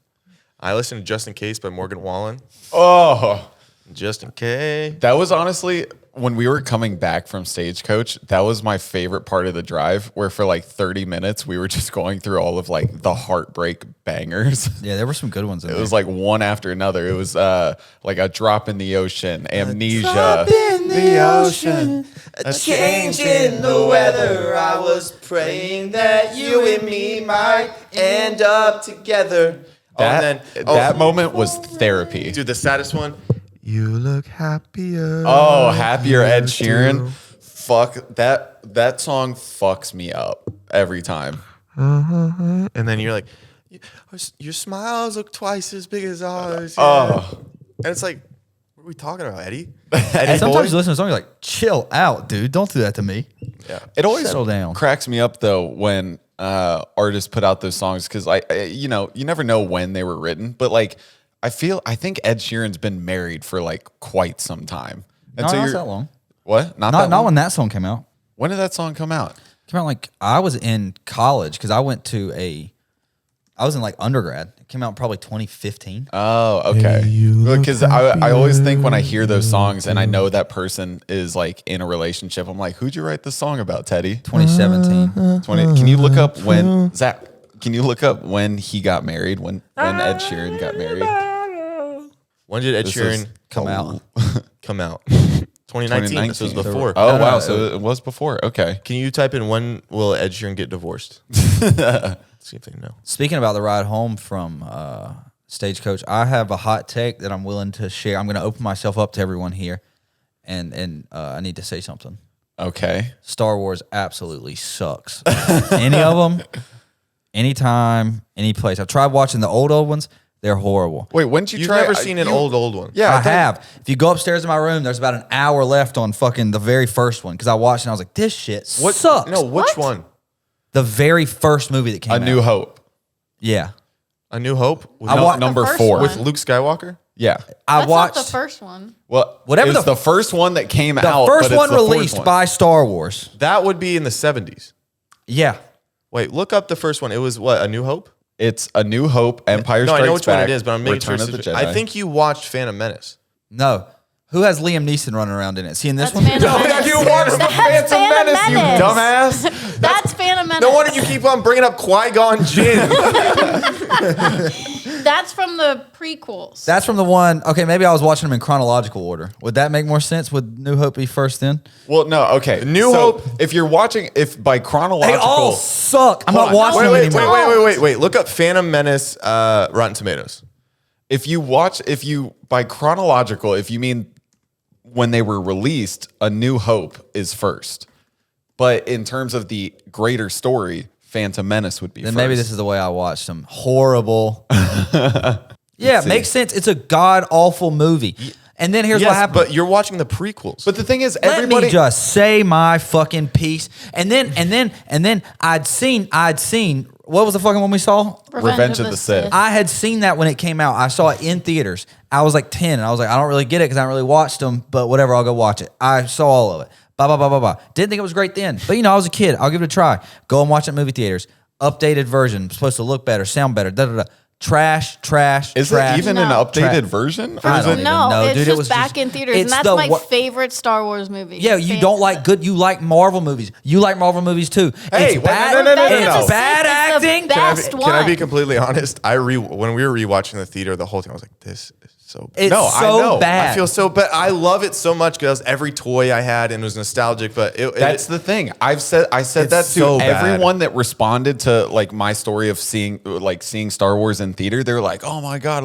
I listened to Just in Case by Morgan Wallen. Oh, Just in case. that was honestly, when we were coming back from Stagecoach, that was my favorite part of the drive, where for like 30 minutes, we were just going through all of like the Heartbreak bangers. Yeah, there were some good ones in It there. was like one after another. It was like A Drop in the Ocean, Amnesia. In the ocean, a change in the weather. I was praying that you and me might end up together. That moment was therapy. Dude, the saddest one. You look happier. Oh, happier Ed Sheeran. Fuck that song fucks me up every time. And then you're like, your smiles look twice as big as ours. Yeah. Oh. And it's like, what are we talking about, Eddie? And sometimes you listen to a song, you're like, chill out, dude. Don't do that to me. Yeah. It always Settle down. cracks me up though when artists put out those songs, because you never know when they were written, but like I think Ed Sheeran's been married for like quite some time. And No, so not you're that long. What? Not long? when that song came out. When did that song come out? Came out like I was in college because I was in like undergrad. It came out probably 2015. Oh, okay. Because I always think when I hear those songs and I know that person is like in a relationship, I'm like, who'd you write this song about, Teddy? 2017. 20. Can you look up when Zach? Can you look up when he got married? When Ed Sheeran got married? When did Ed Sheeran Come out. come out? 2019. This was before. Oh, No, wow. no, So it was before. Okay. Can you type in when will Ed Sheeran get divorced? See if they know. Speaking about the ride home from Stagecoach, I have a hot take that I'm willing to share. I'm going to open myself up to everyone here, and I need to say something. Okay. Star Wars absolutely sucks. Any of them, anytime, any place. I've tried watching the old ones. They're horrible. Wait, when did you You've try? never seen an old one. Yeah, I have. If you go upstairs in my room, there's about an hour left on fucking the very first one because I watched and I was like, this shit sucks. No, which one? The very first movie that came A out. New Hope. Yeah. A New Hope? With, I watched number first 4. one. with Luke Skywalker? Yeah. I That's watched not the first one. Well, Whatever it's the- the first one that came the out. first but it's one the fourth released one. by Star Wars. That would be in the 70s. Yeah. Wait, look up the first one. It was what? A New Hope? It's A New Hope, Empire No, Strikes I know which Back, one it is, but I'm making Return sure. of the it's- Jedi. I think you watched Phantom Menace. No. Who has Liam Neeson running around in it? See in this That's one? Phantom Menace. you watched the That's Phantom Menace, you Menace. dumbass. That's Phantom Menace. No wonder you keep on bringing up Qui-Gon Jinn. That's from the prequels. That's from the one. Okay, maybe I was watching them in chronological order. Would that make more sense? Would New Hope be first then? Well, no, okay. New So, Hope- if you're watching, if by They chronological, all suck. I'm not Hold on. watching them anymore. Wait. Look up Phantom Menace Rotten Tomatoes. if you by chronological, if you mean when they were released, A New Hope is first. But in terms of the greater story, Phantom Menace would be Then first. maybe this is the way I watched them. Horrible. Yeah, it makes sense. It's a god awful movie. And then here's what happened. but you're watching the prequels. But the thing is, Let everybody me just say my fucking piece. And then I'd seen What was the fucking one we saw? Revenge of the Sith. I had seen that when it came out. I saw it in theaters. I was like 10, and I was like, I don't really get it because I haven't really watched them, but whatever, I'll go watch it. I saw all of it. Didn't think it was great then, but I was a kid. I'll give it a try. Go and watch it in movie theaters. Updated version, supposed to look better, sound better. Trash. Is it even an updated version? Or I is don't it? even No, know, it's dude. just It was back in theaters, and it's that's the my wor- favorite Star Wars movie. Yeah, you don't like good. You like Marvel movies. You like Marvel movies too. Hey, it's bad. no. It's bad acting. Best Can I one. be completely honest? When we were rewatching the theater, the whole time I was like, "This is so bad." It's I so know. bad. I feel so bad. I love it so much because every toy I had and it was nostalgic. But That's the thing. I said that to so bad. everyone that responded to like my story of seeing Star Wars in theater. They were like, "Oh my god,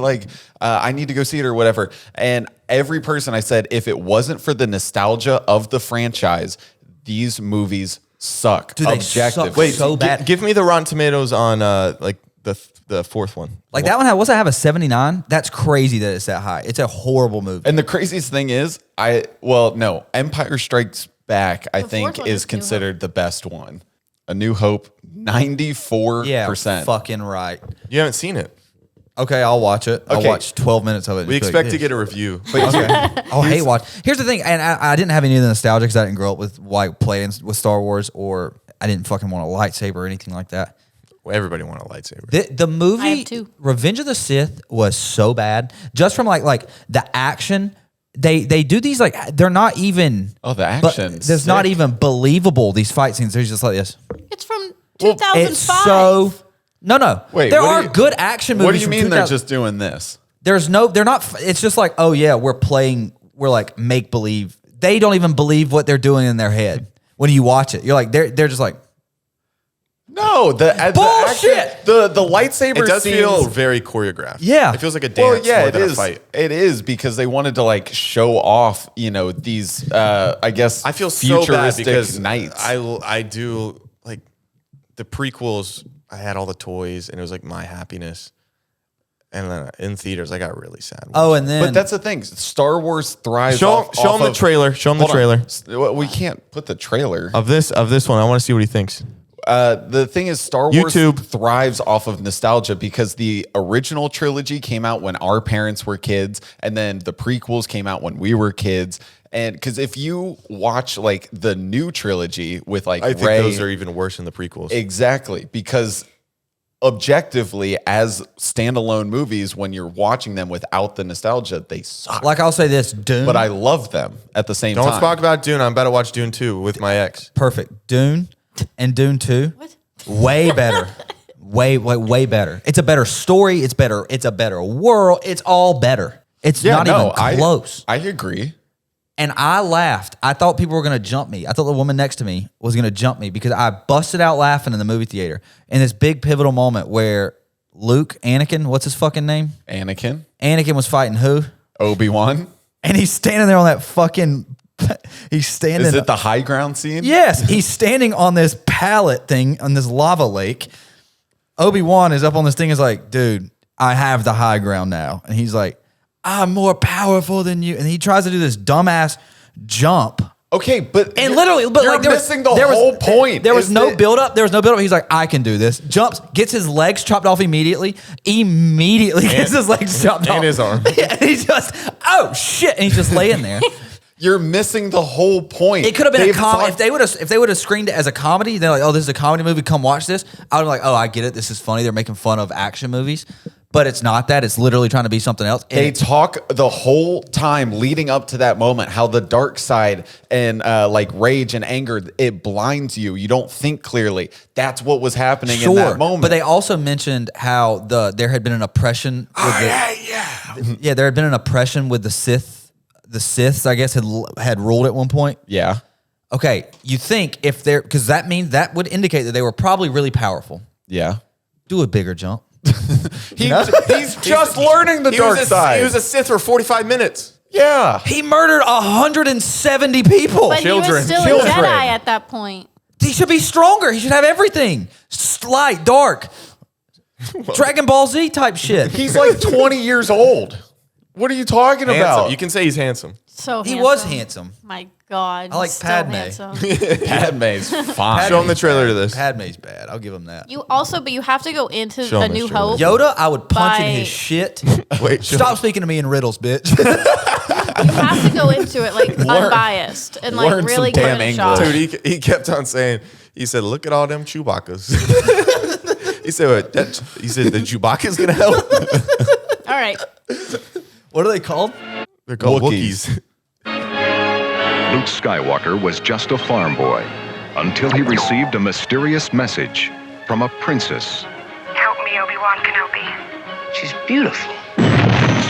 I need to go see it or whatever." And every person I said, if it wasn't for the nostalgia of the franchise, these movies suck. Dude, they objectively. suck. Wait, so bad. Give me the Rotten Tomatoes on the fourth one. Like that one what's that have a 79? That's crazy that it's that high. It's a horrible movie. And the craziest thing is, Empire Strikes Back, I think, one is is New considered the best one. A New Hope, 94%. Yeah, fucking right. You haven't seen it. Okay, I'll watch it. I'll Okay. watch 12 minutes of it. and We just be expect like, to get a review. I'll hate watch. Here's the thing, and I didn't have any of the nostalgia because I didn't grow up with playing with Star Wars, or I didn't fucking want a lightsaber or anything like that. Everybody want a lightsaber. The I movie have two. Revenge of the Sith was so bad, just from like the action. They do these they're not even. Oh, the action. There's not even believable. These fight scenes. They're just like this. It's from 2005. It's so. No. Wait, there what are do you- good action movies. What do you from mean they're 2000 just doing this? They're not. It's just like, oh yeah, we're like make believe. They don't even believe what they're doing in their head when you watch it. You're like, they're just like, No, Bullshit! The lightsaber It does scenes, feel very choreographed. Yeah. It feels like a dance more it than is. a fight. It is because they wanted to show off, these I guess I feel so bad futuristic because knights. I do like the prequels. I had all the toys and it was like my happiness. And then in theaters, I got really sad. oh, and then But that's the thing. Star Wars thrives. Show off him the of- trailer. Show him the Hold on. trailer We can't put the trailer. of this one. I want to see what he thinks. The thing is, Star Wars YouTube. thrives off of nostalgia because the original trilogy came out when our parents were kids, and then the prequels came out when we were kids. And because if you watch the new trilogy with I think Rey, those are even worse than the prequels. exactly, because objectively, as standalone movies, when you're watching them without the nostalgia, they suck. like I'll say this, Dune. But I love them at the same Don't time. talk about Dune. I'm about to watch Dune 2 with my ex. perfect. Dune and Dune 2, way better. Way better. It's a better story. It's better. It's a better world. It's all better. It's not even close. I agree. And I laughed. I thought people were going to jump me. I thought the woman next to me was going to jump me because I busted out laughing in the movie theater in this big pivotal moment where Anakin, what's his fucking name? Anakin was fighting who? Obi-Wan. And he's standing there on that fucking, he's standing. Is it the high ground scene? Yes, he's standing on this pallet thing on this lava lake. Obi-Wan is up on this thing, is like, dude, I have the high ground now. And he's like, I'm more powerful than you. And he tries to do this dumbass jump. Okay, but And literally, but you're there was- missing the there was- whole point. There was is no that- build up. There was no build up. He's like, I can do this. Jumps, gets his legs chopped off immediately. Gets his legs chopped off. And his arm. Yeah, and he's just, oh shit. And he's just laying there. You're missing the whole point. It could have been They've a comedy. talked- If they would have screened it as a comedy, they're like, oh, this is a comedy movie. Come watch this. I would be like, oh, I get it. This is funny. They're making fun of action movies. But it's not that. It's literally trying to be something else. And They talk the whole time leading up to that moment how the dark side and rage and anger, it blinds you. You don't think clearly. That's what was happening in that moment. But they also mentioned how there had been an oppression. Yeah, there had been an oppression with the Sith. The Siths, I guess, had ruled at one point. Yeah. Okay, you think if they're, because that means that would indicate that they were probably really powerful. Yeah. Do a bigger jump. He's just learning the dark side. He was a Sith for 45 minutes. Yeah. He murdered 170 people. But he Children. was still Children. a Jedi at that point. He should be stronger. He should have everything. Light, dark, Dragon Ball Z type shit. He's like 20 years old. What are you talking Handsome. about? You can say he's handsome. So He was handsome. My God. I like still Padme. handsome. Padme's fine. Show him the trailer to this. Padme's bad. I'll give him that. But you have to go into Show A him his New trailer. Hope. Yoda, I would punch in By- his shit. Wait, show Stop speaking to me in riddles, bitch. You have to go into it like unbiased and like learn really some give damn it a shot. English. Dude, he kept on saying, he said, look at all them Chewbacca's. He said, the Chewbacca's going to help. All right. What are they called? They're called Wookiees. Wookiees. Luke Skywalker was just a farm boy until he received a mysterious message from a princess. Help me, Obi-Wan Kenobi. She's beautiful.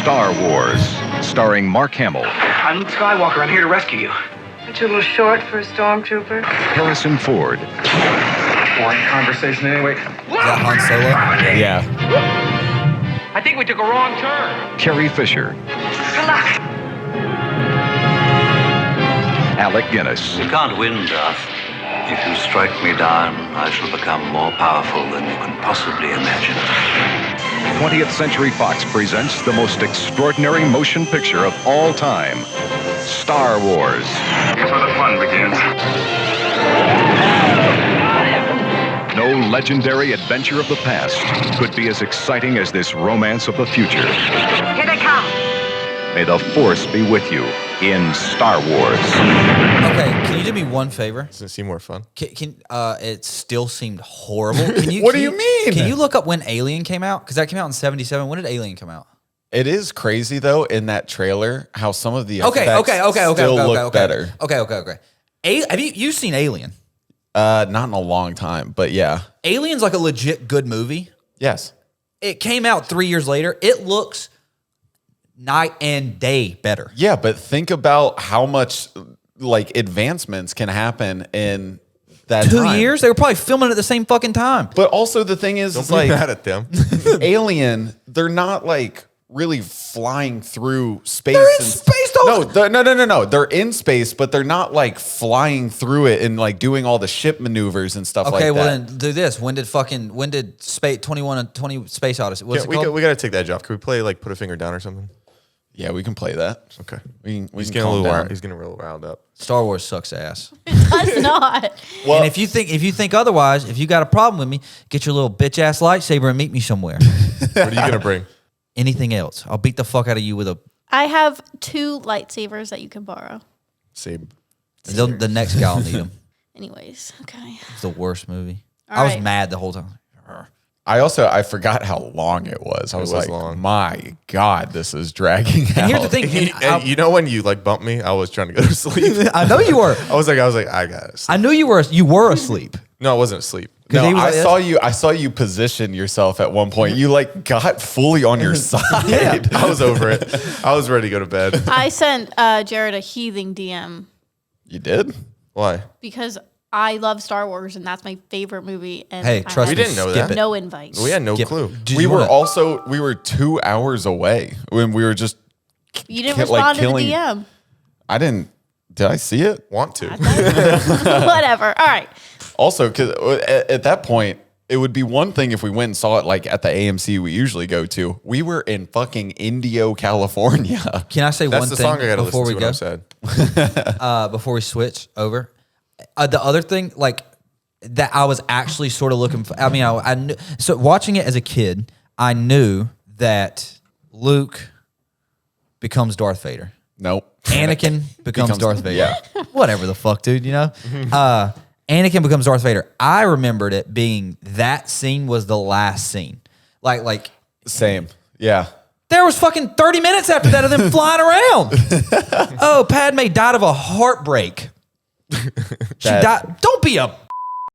Star Wars, starring Mark Hamill, I'm Luke Skywalker. I'm here to rescue you. Aren't you a little short for a stormtrooper? Harrison Ford, Boring conversation anyway. Is that Han Solo? Yeah. I think we took a wrong turn. Carrie Fisher, Good luck. Alec Guinness, You can't win, Darth. If you strike me down, I shall become more powerful than you can possibly imagine. 20th Century Fox presents the most extraordinary motion picture of all time, Star Wars. Here's where the fun begins. No legendary adventure of the past could be as exciting as this romance of the future. Here they come. May the Force be with you in Star Wars. Okay, can you do me one favor? Doesn't it seem more fun? It still seemed horrible. What do you mean? Can you look up when Alien came out? Because that came out in '77. When did Alien come out? It is crazy though in that trailer how some of the Okay, effects still look better. Okay. Have you seen Alien? Not in a long time, but yeah. Alien's like a legit good movie. Yes. It came out 3 years later. It looks night and day better. Yeah, but think about how much like advancements can happen in that 2 time. years? They were probably filming it at the same fucking time. But also the thing is, Don't it's be like mad at them. Alien, they're not like really flying through space. They're in space, though. No. They're in space, but they're not like flying through it and like doing all the ship maneuvers and stuff like that. Okay, well then do this. When did Space 21 and 20 Space Odyssey? What's it called? We got to take that job. Could we play like Put a Finger Down or something? Yeah, we can play that. Okay. We He's can getting a calm little down. wild. He's getting real riled up. Star Wars sucks ass. It does not. Well, And if you think otherwise, if you got a problem with me, get your little bitch ass lightsaber and meet me somewhere. What are you going to bring? Anything else? I'll beat the fuck out of you with a. I have 2 lightsabers that you can borrow. Same. The next guy will need them. Anyways, okay. It's the worst movie. All I was right. mad the whole time. I forgot how long it was. I was was like, long. my God, this is dragging out. And here's the thing. And you know when you like bumped me, I was trying to go to sleep. I know you were. I was like, I got it. I knew you were asleep. No, I wasn't asleep. No, he was I like this. saw you position yourself at one point. You like got fully on your side. I was over it. I was ready to go to bed. I sent Jared a heathing DM You did? Why? because I love Star Wars and that's my favorite movie. And Hey, I trust had We didn't know that. no invite. We had no Skip. clue. Did We you were wanna- we were 2 hours away when we were just. You didn't like respond to the killing- DM. I didn't. Did I see it? Want to? Whatever. All right. Also, because at that point, it would be one thing if we went and saw it like at the AMC we usually go to. We were in fucking Indio, California. Can I say That's one the thing song I got to before listen we to when go? I'm sad. Before we switch over, the other thing, like that, I was actually sort of looking for. I mean, I knew, so watching it as a kid, I knew that Luke becomes Darth Vader. Nope. Anakin becomes Darth Vader. Yeah. Whatever the fuck, dude. You know, Anakin becomes Darth Vader. I remembered it being that scene was the last scene. Like Same. Yeah. there was fucking 30 minutes after that of them flying around. Oh, Padme died of a heartbreak. She died. Don't be a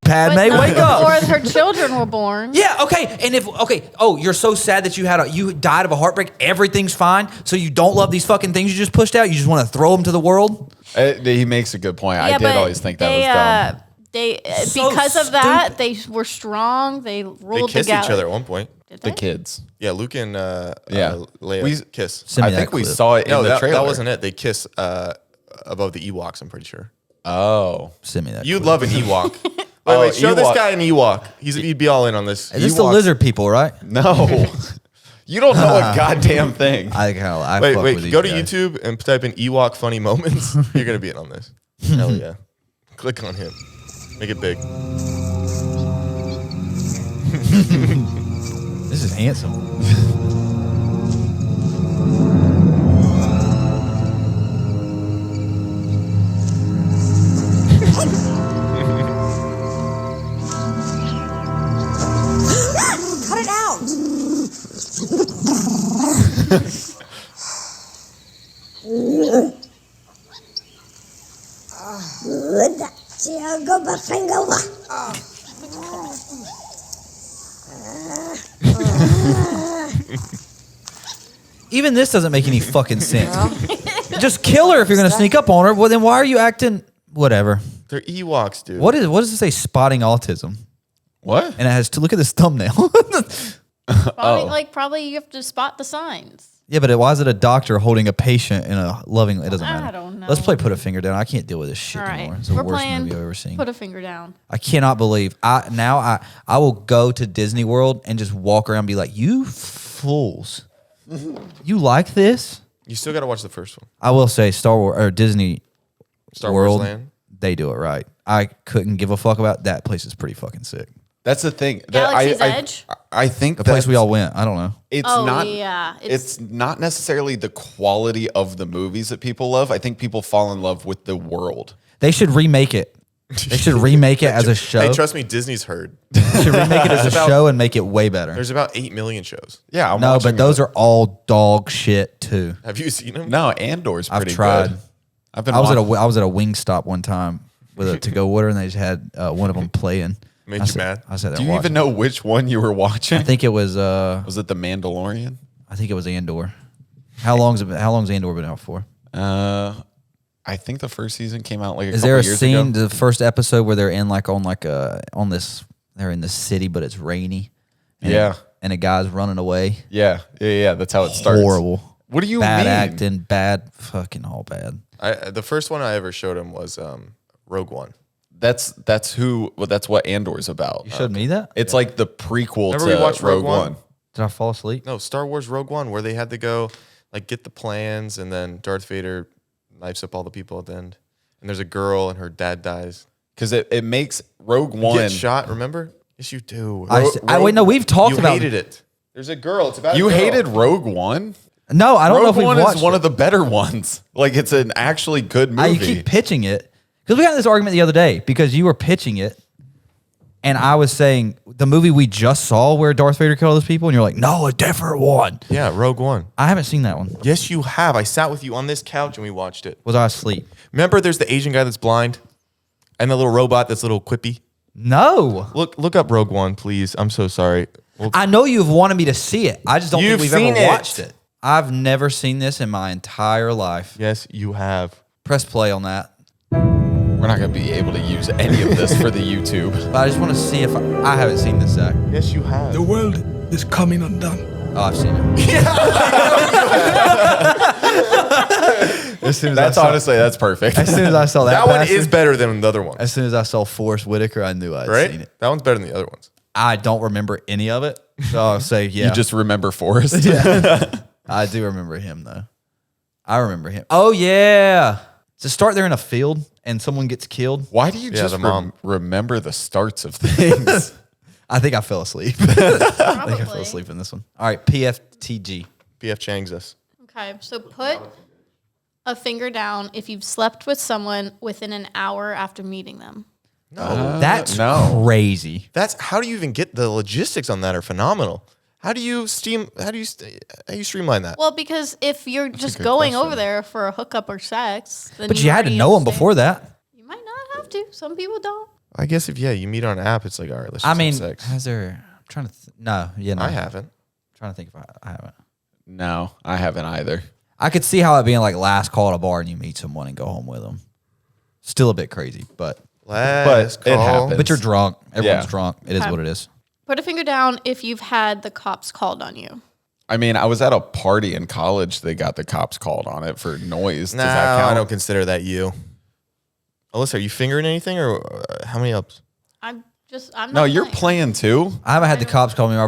Padme. But not Wake up. before her children were born. Yeah, okay. And oh, you're so sad that you died of a heartbreak. Everything's fine. So you don't love these fucking things you just pushed out. You just want to throw them to the world. He makes a good point. I did but always think that was dumb. They So because of that, stupid. they were strong. They They ruled kissed together. each other at one point. Did The they? kids. Yeah, Luke and Yeah. Leia kiss. Send me I that think we clip. saw it No, in the that trailer. wasn't it. They kiss above the Ewoks, I'm pretty sure. Oh. Send me that. You'd clip. love an Ewok. Wait, show this Ewok. guy an Ewok. He'd be all in on this. Is this the Ewoks. lizard people, right? No. You don't know a goddamn thing. I fuck with these Go to guys. YouTube and type in Ewok funny moments. You're gonna be in on this. Hell yeah. Click on him. Make it big. This is handsome. Cut it out. Even this doesn't make any fucking sense. Just kill her if you're gonna sneak up on her. Well, then why are you acting? Whatever. They're Ewoks, dude. What does it say? Spotting autism. What? And it has to look at this thumbnail. Probably you have to spot the signs. Yeah, but why is it a doctor holding a patient in a loving? It doesn't matter. I don't know. Let's play Put a Finger Down. I can't deal with this shit All right, anymore. It's the we're worst playing movie I've ever seen. Put a Finger Down. I cannot believe I will go to Disney World and just walk around and be like, you fools. You like this? You still gotta watch the first one. I will say Star Wars or Disney Star Wars World, Land. they do it right. I couldn't give a fuck about that place. Is pretty fucking sick. That's the thing. Galaxy's Edge? I think The place we all went. I don't know. It's Oh, not. yeah. It's not necessarily the quality of the movies that people love. I think people fall in love with the world. They should remake it. They should remake it as a show. Hey, trust me, Disney's heard. They should remake it as a show and make it way better. There's about 8 million shows. Yeah, I'm No, watching but those are all dog shit too. Have you seen them? No, Andor's I've pretty tried. good. I've been. I was at a Wingstop one time with a to-go order, and they just had one of them playing. Made I you said- mad? I said, Do you even know which one you were watching? I think it was. Was it The Mandalorian? I think it was Andor. How long's Andor been out for? I think the first season came out like a Is couple there a years scene, ago. the first episode, where they're in they're in the city, but it's rainy. And Yeah. and a guy's running away. Yeah. That's how it starts. Horrible. What do you bad mean? acting, bad fucking all bad. The first one I ever showed him was Rogue One. That's what Andor's about. You showed me that? It's like the prequel Remember to we watched Rogue One. Did I fall asleep? No, Star Wars Rogue One, where they had to go like get the plans, and then Darth Vader knifes up all the people at the end. And there's a girl, and her dad dies. Because it makes Rogue You One. get shot, remember? Yes, you do. Wait, no, we've talked you about hated it. There's a girl. It's about You a girl. hated Rogue One? No, I don't know Rogue if we've One watched is one it. of the better ones. Like it's an actually good movie. You keep pitching it because we got this argument the other day because you were pitching it, and I was saying the movie we just saw where Darth Vader killed all those people, and you're like, no, a different one. Yeah, Rogue One. I haven't seen that one. Yes, you have. I sat with you on this couch and we watched it. Was I asleep? Remember, there's the Asian guy that's blind, and the little robot that's a little quippy. No. Look up Rogue One, please. I'm so sorry. I know you've wanted me to see it. I just don't think You've we've seen ever it. watched it. I've never seen this in my entire life. Yes, you have. Press play on that. We're not going to be able to use any of this for the YouTube. But I just want to see if I haven't seen this, Zach. Yes, you have. The world is coming undone. Oh, I've seen it. As soon as That's I saw, honestly, that's perfect. As soon as I saw that, That one bastard, is better than the other one, As soon as I saw Forrest Whitaker, I knew I'd right? seen it. That one's better than the other ones. I don't remember any of it, so I'll say yeah. You just remember Forrest. I do remember him though. I remember him. Oh yeah. To start there in a field and someone gets killed. Why do you Yeah, just the mom. remember the starts of things? I think I fell asleep. I think I fell asleep in this one. All right, PFTG. PF Chang's us. Okay, so put a finger down if you've slept with someone within an hour after meeting them. That's no. crazy. That's how do you even get the logistics on that are phenomenal. How do you streamline that? Well, because if you're just good going question. over there for a hookup or sex, then But you had to already know him understand. before that. You might not have to. Some people don't. I guess if you meet on an app, it's like all right, let's. I Just mean, have sex. has there? I'm trying to. No, yeah, no. I haven't. I'm trying to think if I haven't. No, I haven't either. I could see how it being like last call at a bar and you meet someone and go home with them. Still a bit crazy, but Last it call. happens. but you're drunk. Everyone's Yeah. drunk. It is Okay. what it is. Put a finger down if you've had the cops called on you. I mean, I was at a party in college. They got the cops called on it for noise. No, Does that count? I don't consider that you. Alyssa, are you fingering anything or how many ups? I'm I'm No, not you're playing. playing too. I haven't had the cops call me. My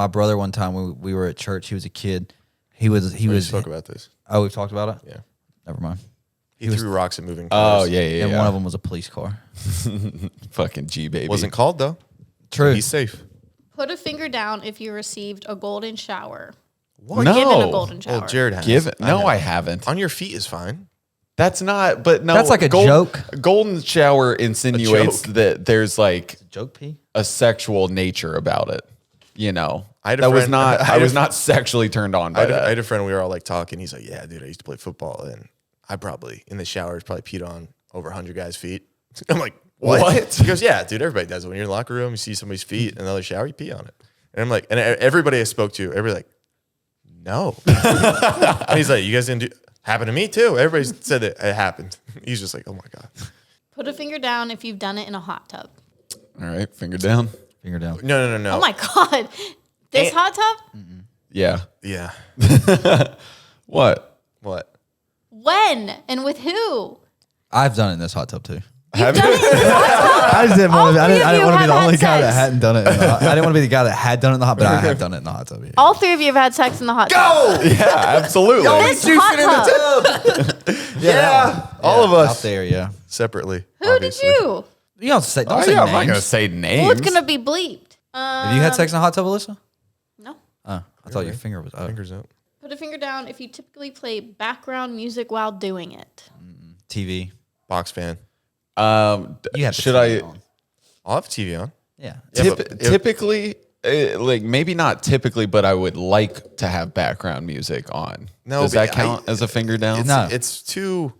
brother one time when we were at church. He was a kid. He was. We spoke about this. Oh, we've talked about it. Yeah. Never mind. He threw rocks at moving cars. Oh yeah. And one of them was a police car. Fucking G baby. Wasn't called though. True. So he's safe. Put a finger down if you received a golden shower. What? No. Given a golden shower. Well, Jared has. Give it. No, I haven't. On your feet is fine. That's not. But no, That's like a joke. Golden shower insinuates joke. that there's like Joke pee. a sexual nature about it. You know, I had a that was friend- not. I I had a was fr- not sexually turned on by I that. had a friend. We were all like talking. He's like, "Yeah, dude, I used to play football, and I probably in the showers probably peed on over 100 guys' feet." I'm like, "What?" He goes, "Yeah, dude, everybody does it. When you're in the locker room, you see somebody's feet in another shower, you pee on it." And I'm like, and everybody I spoke to, everybody like, "No." And he's like, "You guys didn't do." Happened to me too. Everybody said that it happened. He's just like, "Oh my god." Put a finger down if you've done it in a hot tub. All right, finger down. Finger down. No. Oh my god, this hot tub? Yeah. Yeah. What? What? When and with who? I've done it in this hot tub too. Have Done it in this hot tub? I just didn't want to. I three didn't, of I didn't you want to be have the had only guy that sex. hadn't done it. In the hot, I didn't want to be the guy that had done it in the hot, but I have done it in the hot tub. Yeah. All three of you have had sex in the hot tub. Yeah, absolutely. This hot tub. Yeah, all of us out there. Yeah. separately. Who obviously. did you? You don't say. Don't Oh, say yeah, I'm not names. gonna say names. Well, it's gonna be bleeped. Have you had sex in a hot tub, Alyssa? No. Oh, I thought your finger was up. Fingers up. Put a finger down if you typically play background music while doing it. TV. Box fan. You have the should TV I? on. I'll have TV on. Yeah. Typically, like maybe not typically, but I would like to have background music on. No, does but that count as a finger down? No. It's too.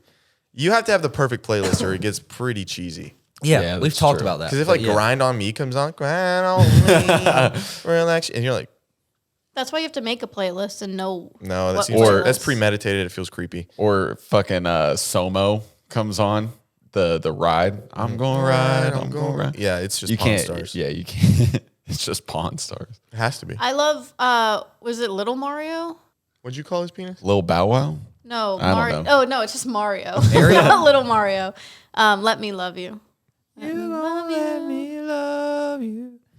You have to have the perfect playlist, or it gets pretty cheesy. Yeah, Yeah, we've that's talked true. about that. Because if like but yeah. "Grind on Me" comes on, "Grind on Me," relax, and you're like, That's why you have to make a playlist and know. no, what that's playlist. premeditated. It feels creepy. Or fucking Somo comes on the ride. I'm gonna ride. I'm gonna ride. Yeah, it's just You Pawn can't. Stars. Yeah, you can't. It's just Pawn Stars. It has to be. I love. Was it Little Mario? What'd you call his penis? Lil Bow Wow. No, I don't Mario. know. Oh no, it's just Mario. Not Little Mario. Let me love you.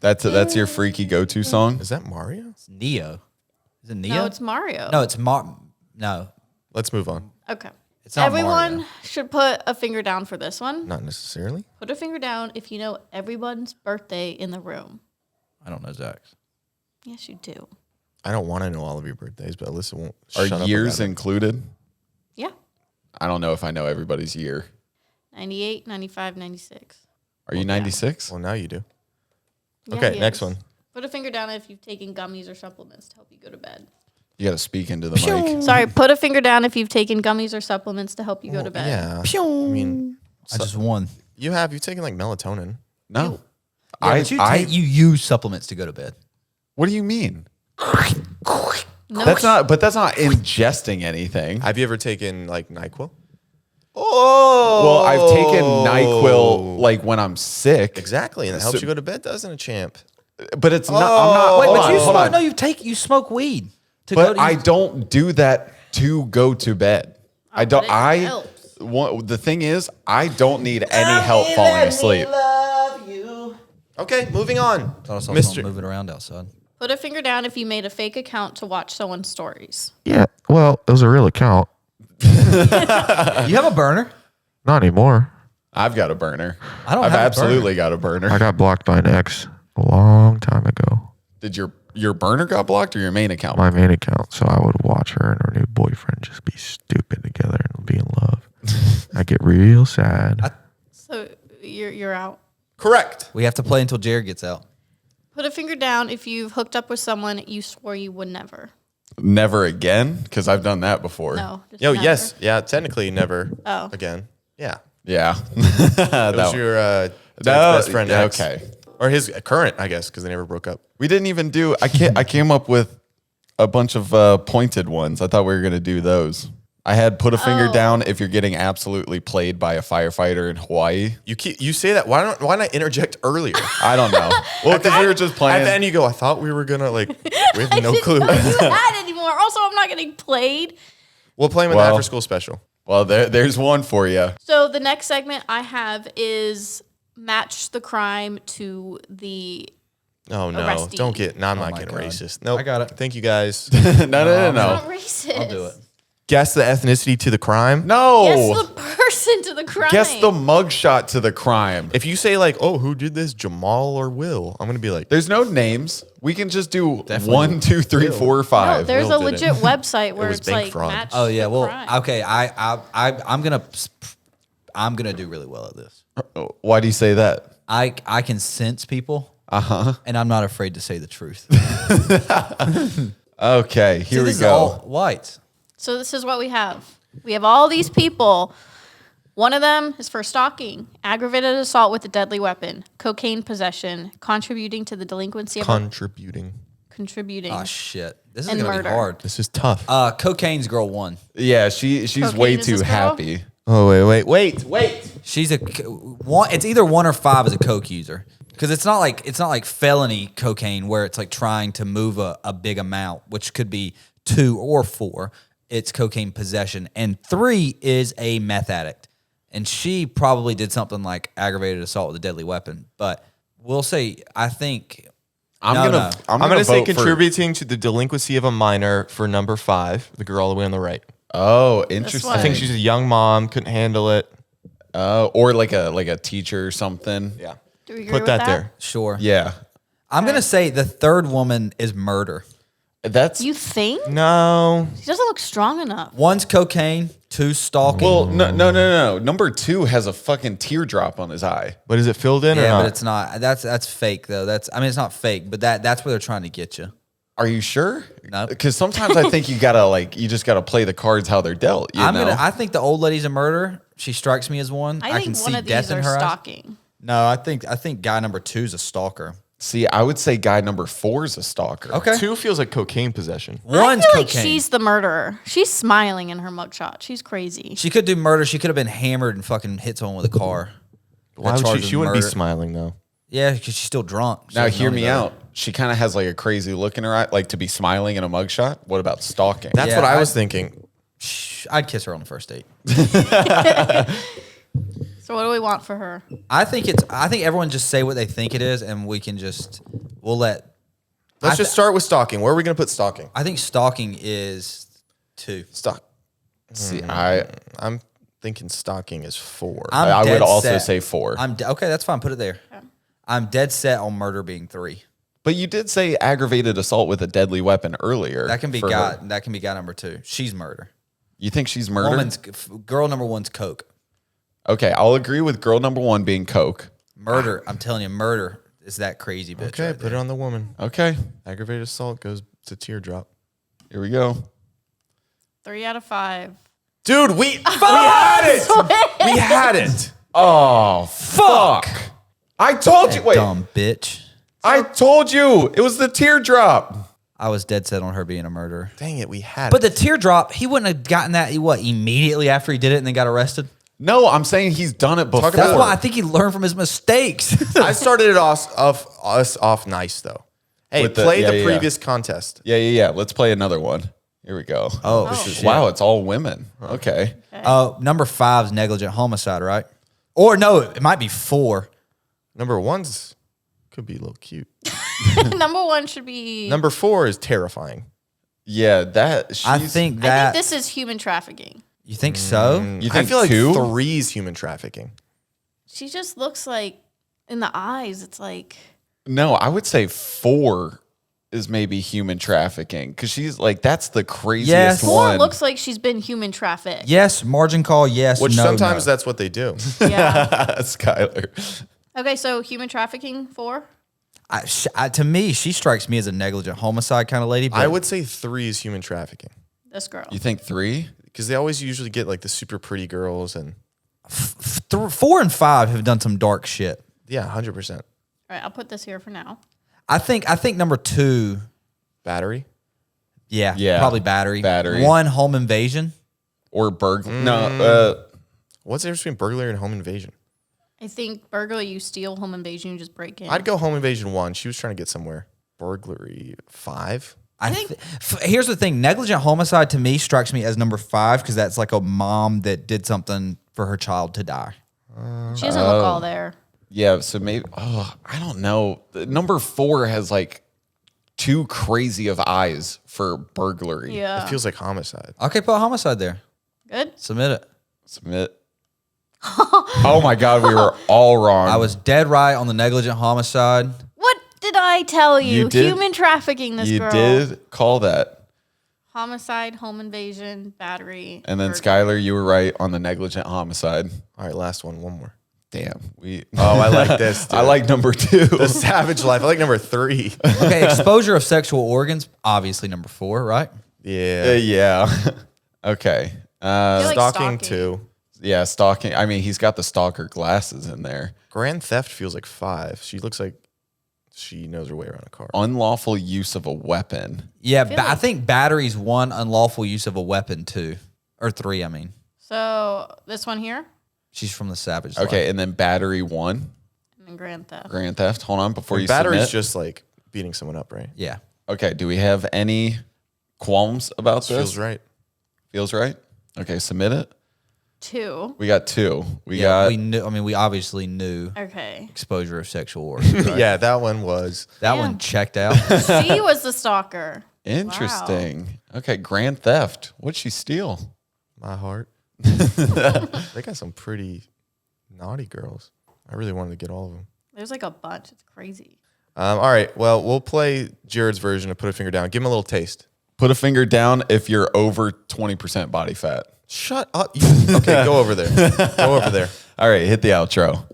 That's your freaky go-to song. Is that Mario? It's Neo. Is it Neo? No, it's Mario. No, it's No, Let's move on. Okay. it's not Everyone Mario. should put a finger down for this one. Not necessarily. Put a finger down if you know everyone's birthday in the room. I don't know Zach's. Yes, you do. I don't want to know all of your birthdays, but Alyssa won't. Are shut up years about it. included? Yeah. I don't know if I know everybody's year. 98, 95, 96. Are you 96? Well, now you do. Yeah, Okay, he next is. one. Put a finger down if you've taken gummies or supplements to help you go to bed. You got to speak into the mic. Sorry, put a finger down if you've taken gummies or supplements to help you go to bed. Yeah. I mean, I just won. you've taken like melatonin. No. Yeah, but you use supplements to go to bed. What do you mean? No, That's not ingesting anything. Have you ever taken like NyQuil? Well, I've taken NyQuil like when I'm sick. Exactly, and it helps So- you go to bed, doesn't it, champ? But it's not. I'm not. Wait, hold but on, you hold smoke? on. No, you smoke weed. But I don't do that to go to bed. I don't. but it helps. The thing is, I don't need any help falling asleep. Okay, moving on. Mr. moving around outside. Put a finger down if you made a fake account to watch someone's stories. Yeah, well, it was a real account. You have a burner? Not anymore. I've got a burner. I don't I've have a absolutely got a burner. I got blocked by an ex a long time ago. Did your burner got blocked or your main account? My main account, so I would watch her and her new boyfriend just be stupid together and be in love. I get real sad. So you're out. Correct. We have to play until Jared gets out. Put a finger down if you've hooked up with someone you swore you would never. Never again, because I've done that before. No. Just Yo, never. yes, yeah, technically never. Oh. Again, yeah. Yeah. That was your best friend. Ex. Okay. Or his current, I guess, because they never broke up. We didn't even do. I came up with a bunch of pointed ones. I thought we were gonna do those. I had put a finger down if you're getting absolutely played by a firefighter in Hawaii. You say that. Why not interject earlier? I don't know. Well, because we were just playing. At the end, you go, I thought we were gonna like. We have no clue. I didn't know you had anymore. Also, I'm not getting played. We'll play him in the after school special. Well, there's one for you. So the next segment I have is match the crime to the Oh no! arrestee. Don't get. No, I'm not my getting God. racist. Nope. I got it. Thank you guys. no. Not racist. I'll do it. Guess the ethnicity to the crime. No. Guess the person to the crime. Guess the mugshot to the crime. If you say like, "Oh, who did this? Jamal or Will?" I'm gonna be like, There's no names. We can just do 1, 2, 3, 4, 5. No, there's Will a did legit it. website where was it's bank like fraud. match Oh yeah, the well, crime. okay. I'm gonna do really well at this. Why do you say that? I can sense people, and I'm not afraid to say the truth. Okay, here we this is go. all whites. So this is what we have. We have all these people. One of them is for stalking, aggravated assault with a deadly weapon, cocaine possession, contributing to the delinquency of contributing. contributing. Oh shit, this is And gonna murder. be hard. This is tough. Cocaine's girl 1. Yeah, she's Cocaine way is too this girl? happy. Oh wait. She's one. It's either 1 or 5 as a coke user, because it's not like felony cocaine where it's like trying to move a big amount, which could be 2 or 4. It's cocaine possession, and 3 is a meth addict, and she probably did something like aggravated assault with a deadly weapon. But we'll say I think I'm I'm gonna say vote for- contributing to the delinquency of a minor for number 5, the girl all the way on the right. Oh, interesting. one. I think she's a young mom, couldn't handle it. Or like a teacher or something. Yeah. Do we agree Put with that there. sure. Yeah. I'm gonna say the third woman is murder. That's You think? No. She doesn't look strong enough. 1's cocaine, 2's stalking. well, no. Number 2 has a fucking teardrop on his eye. But is it filled in or yeah, not? but it's not. That's fake though. It's not fake, but that's where they're trying to get you. Are you sure? No. Because sometimes I think you just gotta play the cards how they're dealt. You know? I think the old lady's a murderer. She strikes me as one. I can think see one of death these in are her eyes. stalking. No, I think guy number 2 is a stalker. See, I would say guy number 4 is a stalker. Okay. 2 feels like cocaine possession. I 1's feel cocaine. like she's the murderer. She's smiling in her mugshot. She's crazy. She could do murder. She could have been hammered and fucking hit someone with a car. Why Got would charged she with wouldn't be murder. smiling though. Yeah, because she's still drunk. She Now doesn't hear know me any better. out. She kind of has like a crazy look in her eye, like to be smiling in a mugshot. What about stalking? That's Yeah, what I was thinking. I'd kiss her on the first date. So what do we want for her? I think everyone just say what they think it is, and we'll let. Let's just start with stalking. Where are we going to put stalking? I think stalking is 2. Stalk. See, I'm thinking stalking is 4. I would dead also set. say 4. Okay, that's fine. Put it there. I'm dead set on murder being 3. But you did say aggravated assault with a deadly weapon earlier. That can be for guy. her. That can be guy number 2. She's murder. You think she's murder? Girl number 1's coke. Okay, I'll agree with girl number 1 being coke. Murder. I'm telling you, murder is that crazy bitch. Okay, right put it on the woman. Okay, Aggravated assault goes to teardrop. here we go. 3 out of 5. Dude, we had it. We had it. Oh, fuck. I told you. Wait, Dumb bitch. I told you. It was the teardrop. I was dead set on her being a murderer. Dang it, we had But it. the teardrop, he wouldn't have gotten that. Immediately after he did it and then got arrested. No, I'm saying he's done it before. That's why I think he learned from his mistakes. I started it off nice though. Hey, With the- play yeah, the yeah, previous contest. Yeah. Let's play another one. Here we go. Oh, This is, wow, it's all women. Okay. Number 5's negligent homicide, right? Or no, it might be 4. Number 1's could be a little cute. Number 1 should be. Number 4 is terrifying. Yeah, that. I think that. I think this is human trafficking. You think so? You I think feel like 2? 3's human trafficking. She just looks like, in the eyes, it's like. No, I would say 4 is maybe human trafficking because she's like that's the craziest Yes. 4 one. looks like she's been human trafficked. Yes, margin call, yes. Which no, sometimes no. that's what they do. Yeah. Skyler. Okay, so human trafficking 4? To me, she strikes me as a negligent homicide kind of lady. But I would say 3 is human trafficking. This girl. You think 3? Because they always usually get like the super pretty girls and 4 and 5 have done some dark shit. yeah, 100%. All right, I'll put this here for now. I think number 2, Battery. yeah, probably battery. 1, home invasion. Or burglary? No. What's the difference between burglary and home invasion? I think burglary, you steal, home invasion, you just break in. I'd go home invasion 1. She was trying to get somewhere. Burglary 5. I think here's the thing: negligent homicide to me strikes me as number 5 because that's like a mom that did something for her child to die. She doesn't look all there. Yeah, so maybe, I don't know. Number 4 has like too crazy of eyes for burglary. Yeah. It feels like homicide. Okay, put homicide there. Good. Submit it. Submit. Oh my God, we were all wrong. I was dead right on the negligent homicide. What did I tell you? You did- Human trafficking this You girl. did call that. Homicide, home invasion, battery. And then burglary. Skylar, you were right on the negligent homicide. All right, last one more. Damn. Oh, I like this. I like number 2. The savage life. I like number 3. Okay, exposure of sexual organs, obviously number 4, right? Yeah. Yeah. Okay. like Stalking stalking. 2. Yeah, stalking. I mean, he's got the stalker glasses in there. Grand theft feels like 5. She looks like she knows her way around a car. Unlawful use of a weapon. Yeah, I think battery's 1, unlawful use of a weapon 2. Or 3, I mean. So this one here, She's from the savage Okay, life. and then battery 1. and then grand theft. Grand theft. Hold on before you Battery's submit. just like beating someone up, right? Yeah. Okay, do we have any qualms about this? Feels right. Feels right? Okay, submit it. 2. We got 2. We Yeah, got we knew. I mean, we obviously knew Okay. exposure of sexual organs. Right? Yeah, that one was. That Yeah. one checked out. C was the stalker. interesting. Okay, grand theft. What'd she steal? My heart. They got some pretty naughty girls. I really wanted to get all of them. There's like a bunch. It's crazy. All right. Well, we'll play Jared's version of Put a Finger Down. Give him a little taste. Put a finger down if you're over 20% body fat. Shut up. Okay, go over there. Go over there. All right, hit the outro.